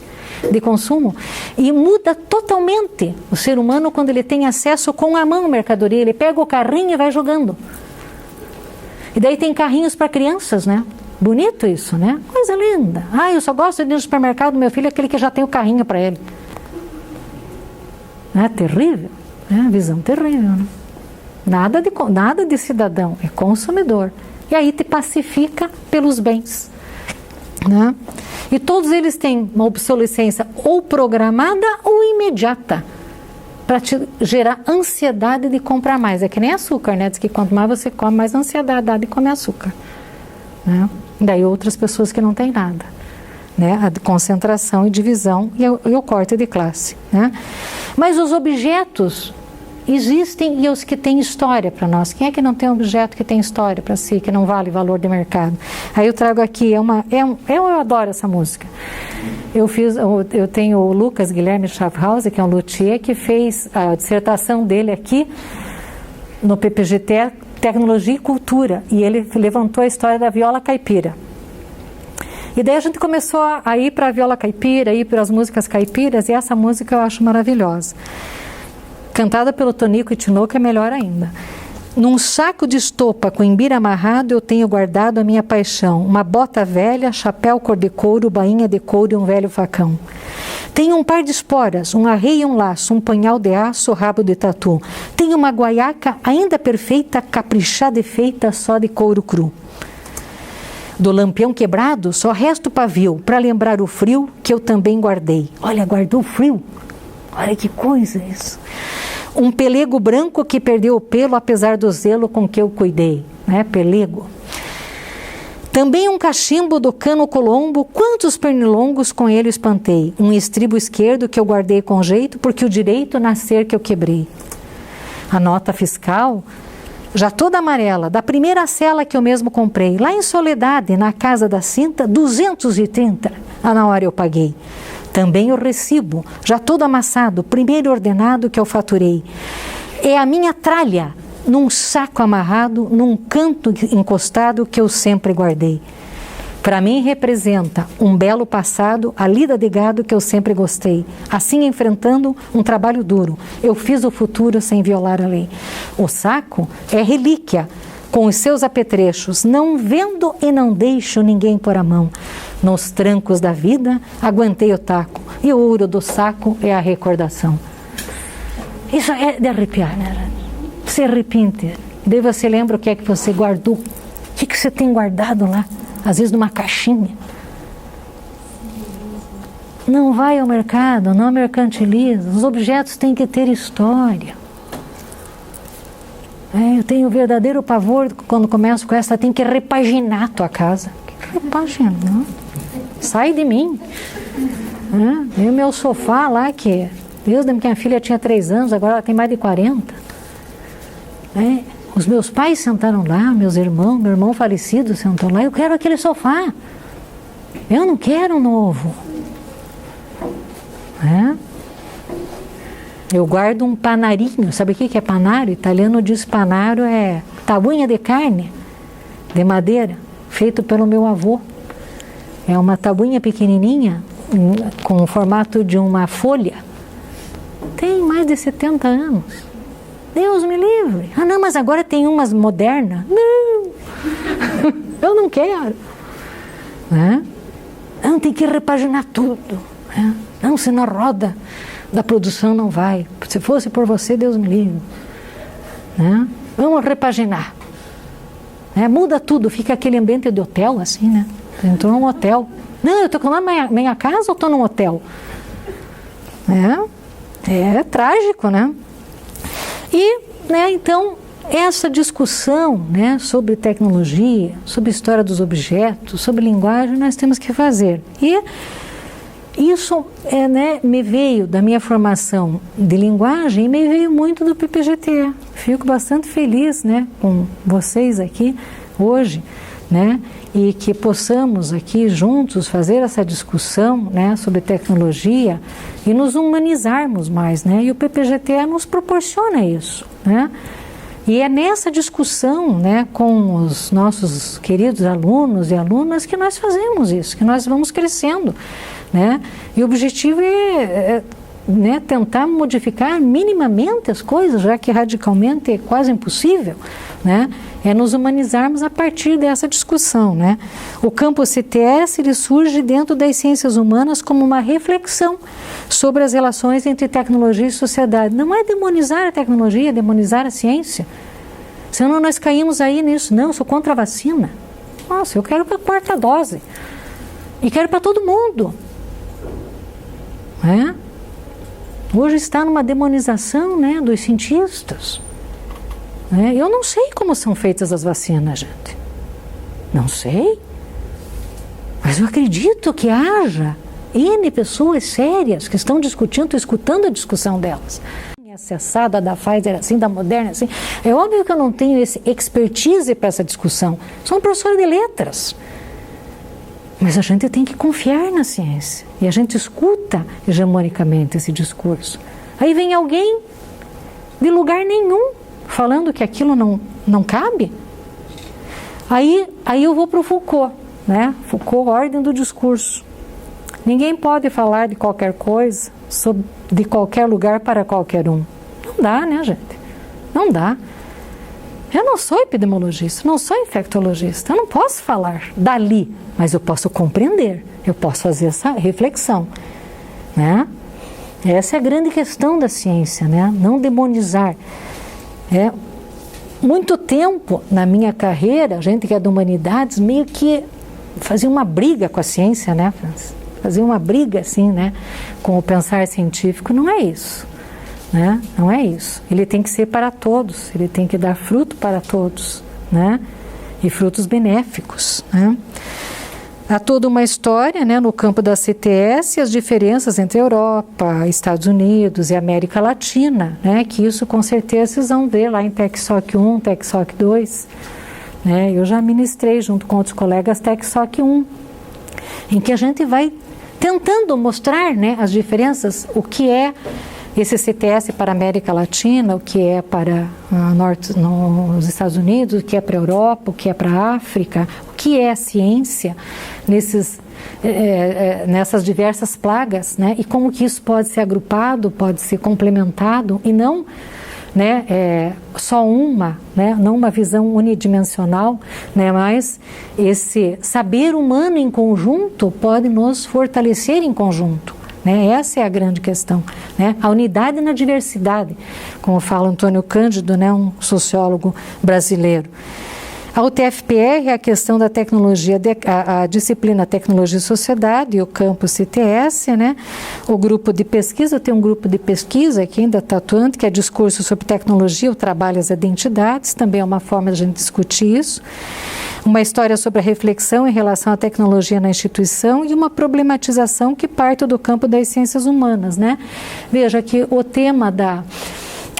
de consumo e muda totalmente o ser humano quando ele tem acesso com a mão à mercadoria. Ele pega o carrinho e vai jogando. E daí tem carrinhos para crianças, né? Bonito isso, né? Coisa linda. Ah, eu só gosto de ir no supermercado, meu filho é aquele que já tem o carrinho para ele. É terrível. É uma visão terrível, né? Nada de cidadão, é consumidor. E aí te pacifica pelos bens, né? E todos eles têm uma obsolescência ou programada ou imediata, para te gerar ansiedade de comprar mais. É que nem açúcar, né? Diz que quanto mais você come, mais ansiedade dá de comer açúcar, né? Daí outras pessoas que não têm nada, né? A concentração e divisão e o corte de classe, né? Mas os objetos existem e os que têm história para nós. Quem é que não tem um objeto que tem história para si, que não vale valor de mercado? Aí eu trago aqui, eu adoro essa música. Eu tenho o Lucas Guilherme Schaffhauser, que é um luthier, que fez a dissertação dele aqui no PPGT, Tecnologia e Cultura, e ele levantou a história da viola caipira. E daí a gente começou a ir para a viola caipira, ir para as músicas caipiras, e essa música eu acho maravilhosa. Cantada pelo Tonico e Tinoco é melhor ainda. Num saco de estopa com imbira amarrado eu tenho guardado a minha paixão, uma bota velha, chapéu cor de couro, bainha de couro e um velho facão. Tenho um par de esporas, um arreio e um laço, um punhal de aço, rabo de tatu. Tenho uma guaiaca ainda perfeita, caprichada e feita só de couro cru. Do lampião quebrado só resta o pavio, para lembrar o frio que eu também guardei. Olha, guardou o frio. Olha que coisa isso. Um pelego branco que perdeu o pelo apesar do zelo com que eu cuidei, né? Pelego. Também um cachimbo do cano colombo, quantos pernilongos com ele espantei. Um estribo esquerdo que eu guardei com jeito, porque o direito nascer que eu quebrei. A nota fiscal, já toda amarela, da primeira cela que eu mesmo comprei, lá em Soledade, na Casa da Cinta, 230, na hora eu paguei. Também o recibo, já todo amassado, primeiro ordenado que eu faturei. É a minha tralha, num saco amarrado, num canto encostado que eu sempre guardei. Para mim representa um belo passado, a lida de gado que eu sempre gostei. Assim enfrentando um trabalho duro, eu fiz o futuro sem violar a lei. O saco é relíquia, com os seus apetrechos, não vendo e não deixo ninguém pôr a mão. Nos trancos da vida, aguentei o taco, e o ouro do saco é a recordação. Isso é de arrepiar, né? Você arrepende, daí você lembra o que é que você guardou, o que você tem guardado lá, às vezes numa caixinha. Não vai ao mercado, não mercantiliza, os objetos têm que ter história. Eu tenho o verdadeiro pavor quando começo com essa, tem que repaginar a tua casa. Que repaginar? Sai de mim. E o meu sofá lá, que desde que minha filha tinha 3 anos, agora ela tem mais de 40. Os meus pais sentaram lá, meus irmãos, meu irmão falecido sentou lá, eu quero aquele sofá. Eu não quero um novo. Eu guardo um panarinho, sabe o que é panário? O italiano diz panaro é tabuinha de carne, de madeira, feito pelo meu avô. É uma tabuinha pequenininha, com o formato de uma folha. Tem mais de 70 anos. Deus me livre. Ah, não, mas agora tem umas modernas. Não, eu não quero. Não, tem que repaginar tudo. Não, senão a roda da produção não vai. Se fosse por você, Deus me livre. Vamos repaginar. Muda tudo, fica aquele ambiente de hotel, assim, né? Entrou num hotel. Não, eu estou com minha casa ou estou num hotel? É trágico, né? E né, então, essa discussão, né, sobre tecnologia, sobre história dos objetos, sobre linguagem, nós temos que fazer. E isso né, me veio da minha formação de linguagem e me veio muito do PPGT. Fico bastante feliz, né, com vocês aqui hoje, né, e que possamos aqui juntos fazer essa discussão, né, sobre tecnologia e nos humanizarmos mais, né, e o PPGT nos proporciona isso, né. E é nessa discussão, né, com os nossos queridos alunos e alunas que nós fazemos isso, que nós vamos crescendo, né? E o objetivo é né, tentar modificar minimamente as coisas, já que radicalmente é quase impossível, né? É nos humanizarmos a partir dessa discussão, né? O campo CTS ele surge dentro das ciências humanas como uma reflexão sobre as relações entre tecnologia e sociedade. Não é demonizar a tecnologia, é demonizar a ciência. Senão nós caímos aí nisso. Não, eu sou contra a vacina. Nossa, eu quero para a quarta dose. E quero para todo mundo. É? Hoje está numa demonização, né, dos cientistas. Eu não sei como são feitas as vacinas, gente. Não sei. Mas eu acredito que haja N pessoas sérias que estão discutindo, estou escutando a discussão delas. Acessada da Pfizer assim, da Moderna assim. É óbvio que eu não tenho esse expertise para essa discussão. Sou um professor de letras. Mas a gente tem que confiar na ciência. E a gente escuta hegemonicamente esse discurso. Aí vem alguém de lugar nenhum falando que aquilo não cabe. Aí eu vou para o Foucault, né? Foucault, ordem do discurso. Ninguém pode falar de qualquer coisa, de qualquer lugar para qualquer um. Não dá, né, gente? Não dá. Eu não sou epidemiologista, não sou infectologista, eu não posso falar dali, mas eu posso compreender, eu posso fazer essa reflexão, né? Essa é a grande questão da ciência, né? Não demonizar. Muito tempo na minha carreira, gente que é de humanidades, meio que fazia uma briga com a ciência, né, Francis? Fazia uma briga, assim, né, com o pensar científico. Não é isso, né? Não é isso. Ele tem que ser para todos, ele tem que dar fruto para todos, né? E frutos benéficos, né? Há toda uma história, né, no campo da CTS e as diferenças entre Europa, Estados Unidos e América Latina, né, que isso com certeza vocês vão ver lá em TecSoc 1, TecSoc 2, né? Eu já ministrei junto com outros colegas TecSoc 1, em que a gente vai tentando mostrar, né, as diferenças, o que é esse CTS para a América Latina, o que é para nos Estados Unidos, o que é para a Europa, o que é para a África, o que é a ciência nessas diversas plagas, né, e como que isso pode ser agrupado, pode ser complementado e não, né, só uma, né, não uma visão unidimensional, né, mas esse saber humano em conjunto pode nos fortalecer em conjunto, né, essa é a grande questão, né, a unidade na diversidade, como fala Antônio Cândido, né, um sociólogo brasileiro. A UTFPR é a questão da tecnologia, a disciplina Tecnologia e Sociedade e o campo CTS, né? O grupo de pesquisa, tem um grupo de pesquisa aqui ainda está atuante, que é discurso sobre tecnologia, o trabalho e as identidades, também é uma forma de a gente discutir isso. Uma história sobre a reflexão em relação à tecnologia na instituição e uma problematização que parte do campo das ciências humanas, né? Veja que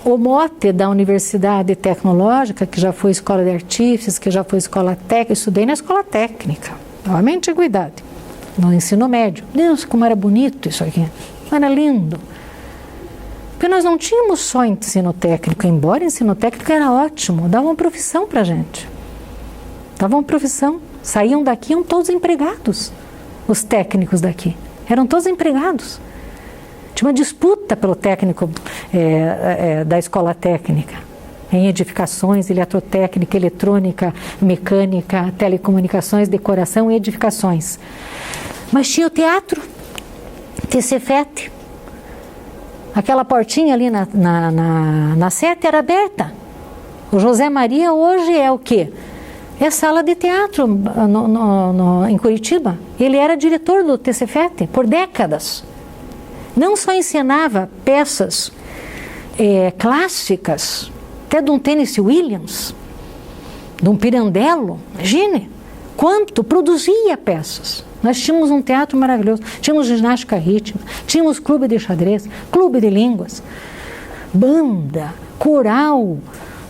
o mote da Universidade Tecnológica, que já foi escola de artífices, que já foi escola técnica, estudei na escola técnica, na minha antiguidade, no ensino médio. Deus, como era bonito isso aqui, era lindo. Porque nós não tínhamos só ensino técnico, embora ensino técnico era ótimo, dava uma profissão para a gente. Dava uma profissão, saíam daqui, iam todos empregados, os técnicos daqui, eram todos empregados. Tinha uma disputa pelo técnico da escola técnica, em edificações, eletrotécnica, eletrônica, mecânica, telecomunicações, decoração e edificações. Mas tinha o teatro, TCFET. Aquela portinha ali na seta era aberta. O José Maria hoje é o quê? É sala de teatro em Curitiba. Ele era diretor do TCFET por décadas. Não só ensinava peças clássicas, até de um Tennessee Williams, de um Pirandello, imagine quanto produzia peças. Nós tínhamos um teatro maravilhoso, tínhamos ginástica rítmica, tínhamos clube de xadrez, clube de línguas, banda, coral,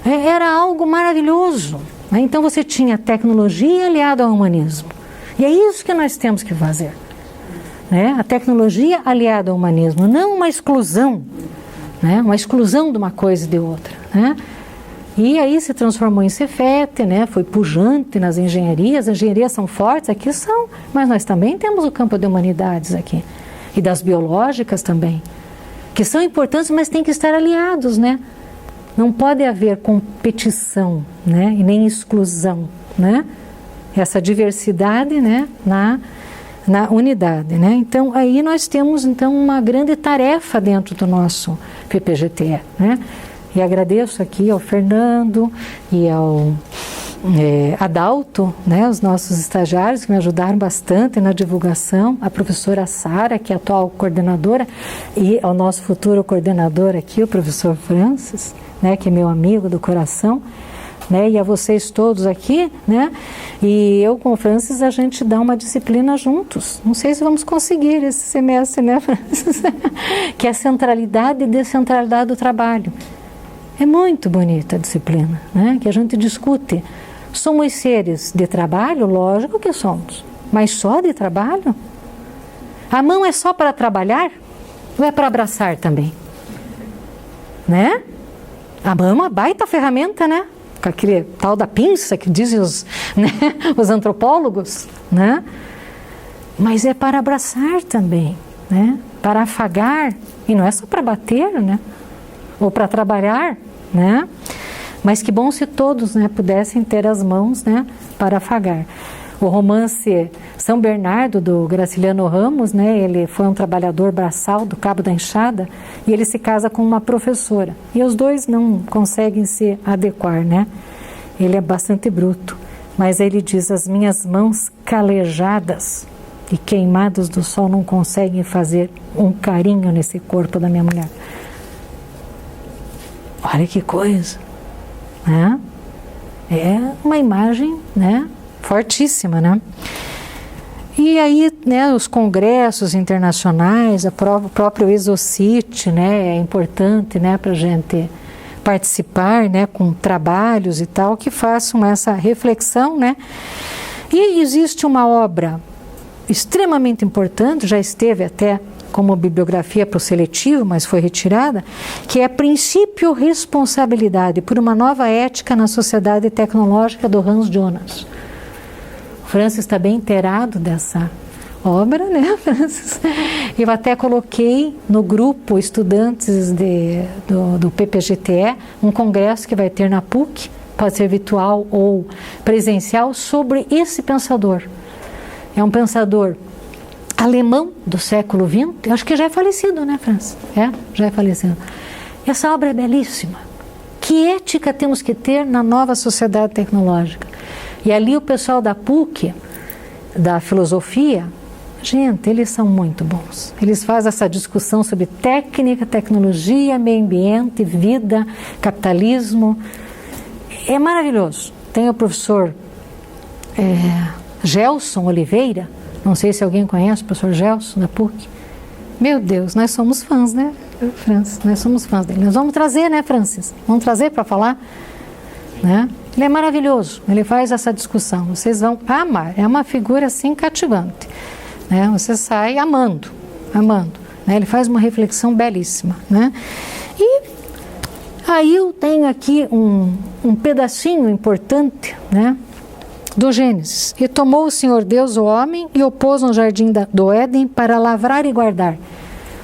era algo maravilhoso. Então você tinha tecnologia aliada ao humanismo. E é isso que nós temos que fazer. A tecnologia aliada ao humanismo, não uma exclusão, uma exclusão de uma coisa e de outra. E aí se transformou em Cefet, foi pujante nas engenharias. As engenharias são fortes, aqui são, mas nós também temos o campo de humanidades aqui, e das biológicas também, que são importantes, mas têm que estar aliados, Não pode haver competição, e nem exclusão, Essa diversidade, na unidade, Então, aí nós temos, então, uma grande tarefa dentro do nosso PPGT, E agradeço aqui ao Fernando e ao Adalto, os nossos estagiários que me ajudaram bastante na divulgação, a professora Sara, que é a atual coordenadora, e ao nosso futuro coordenador aqui, o professor Francis, que é meu amigo do coração, e a vocês todos aqui, e eu com o Francis, a gente dá uma disciplina juntos. Não sei se vamos conseguir esse semestre, Francis? Que é a centralidade e descentralidade do trabalho. É muito bonita a disciplina, que a gente discute. Somos seres de trabalho? Lógico que somos. Mas só de trabalho? A mão é só para trabalhar? Ou é para abraçar também? A mão é uma baita ferramenta, Com aquele tal da pinça que dizem os antropólogos, Mas é para abraçar também, Para afagar. E não é só para bater, Ou para trabalhar, Mas que bom se todos, pudessem ter as mãos, para afagar. O romance São Bernardo, do Graciliano Ramos, ele foi um trabalhador braçal do Cabo da Enxada, e ele se casa com uma professora. E os dois não conseguem se adequar, Ele é bastante bruto, mas ele diz: as minhas mãos calejadas e queimadas do sol não conseguem fazer um carinho nesse corpo da minha mulher. Olha que coisa, É uma imagem, fortíssima, E aí, os congressos internacionais, o próprio Exocit, é importante, para a gente participar, com trabalhos e tal, que façam essa reflexão, E existe uma obra extremamente importante, já esteve até como bibliografia para o seletivo, mas foi retirada, que é Princípio Responsabilidade por uma Nova Ética na Sociedade Tecnológica, do Hans Jonas. O Francis está bem inteirado dessa obra, Francis? Eu até coloquei no grupo estudantes do PPGTE um congresso que vai ter na PUC, pode ser virtual ou presencial, sobre esse pensador. É um pensador alemão do século XX, acho que já é falecido, Francis? Já é falecido. Essa obra é belíssima. Que ética temos que ter na nova sociedade tecnológica? E ali o pessoal da PUC, da filosofia, gente, eles são muito bons. Eles fazem essa discussão sobre técnica, tecnologia, meio ambiente, vida, capitalismo. É maravilhoso. Tem o professor Gelson Oliveira, não sei se alguém conhece o professor Gelson, da PUC. Meu Deus, nós somos fãs, Francis? Nós somos fãs dele. Nós vamos trazer, Francis? Vamos trazer para falar? Ele é maravilhoso, ele faz essa discussão. Vocês vão amar, é uma figura assim cativante. Você sai amando. Ele faz uma reflexão belíssima. E aí eu tenho aqui um pedacinho importante, do Gênesis. E tomou o Senhor Deus o homem e o pôs no jardim do Éden para lavrar e guardar.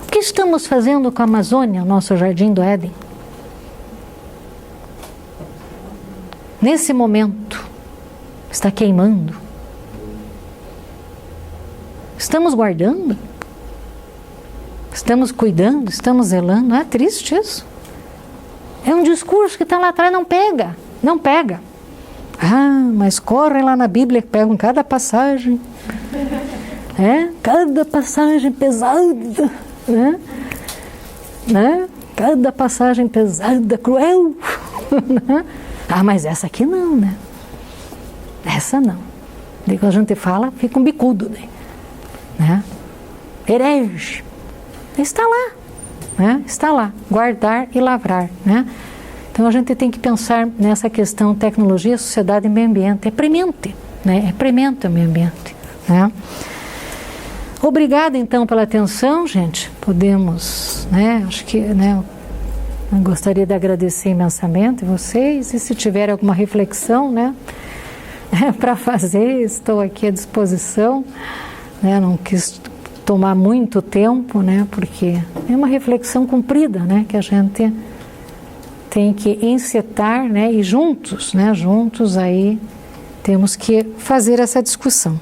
O que estamos fazendo com a Amazônia, o nosso jardim do Éden? Nesse momento, está queimando. Estamos guardando? Estamos cuidando? Estamos zelando? Não é triste isso? É um discurso que está lá atrás, não pega. Ah, mas correm lá na Bíblia que pegam cada passagem. Cada passagem pesada. Cada passagem pesada, cruel. Ah, mas essa aqui não, né? Essa não. Daí quando a gente fala, fica um bicudo, né? Herege. Está lá, né? Está lá. Guardar e lavrar, né? Então a gente tem que pensar nessa questão tecnologia, sociedade e meio ambiente. É premente, né? É premente o meio ambiente, né? Obrigada então pela atenção, gente. Podemos, né? Acho que, né? Eu gostaria de agradecer imensamente vocês e se tiver alguma reflexão, né? Para fazer, estou aqui à disposição, né? Não quis tomar muito tempo, né? Porque é uma reflexão comprida, né? Que a gente tem que encetar, né? E juntos, né? Juntos aí temos que fazer essa discussão.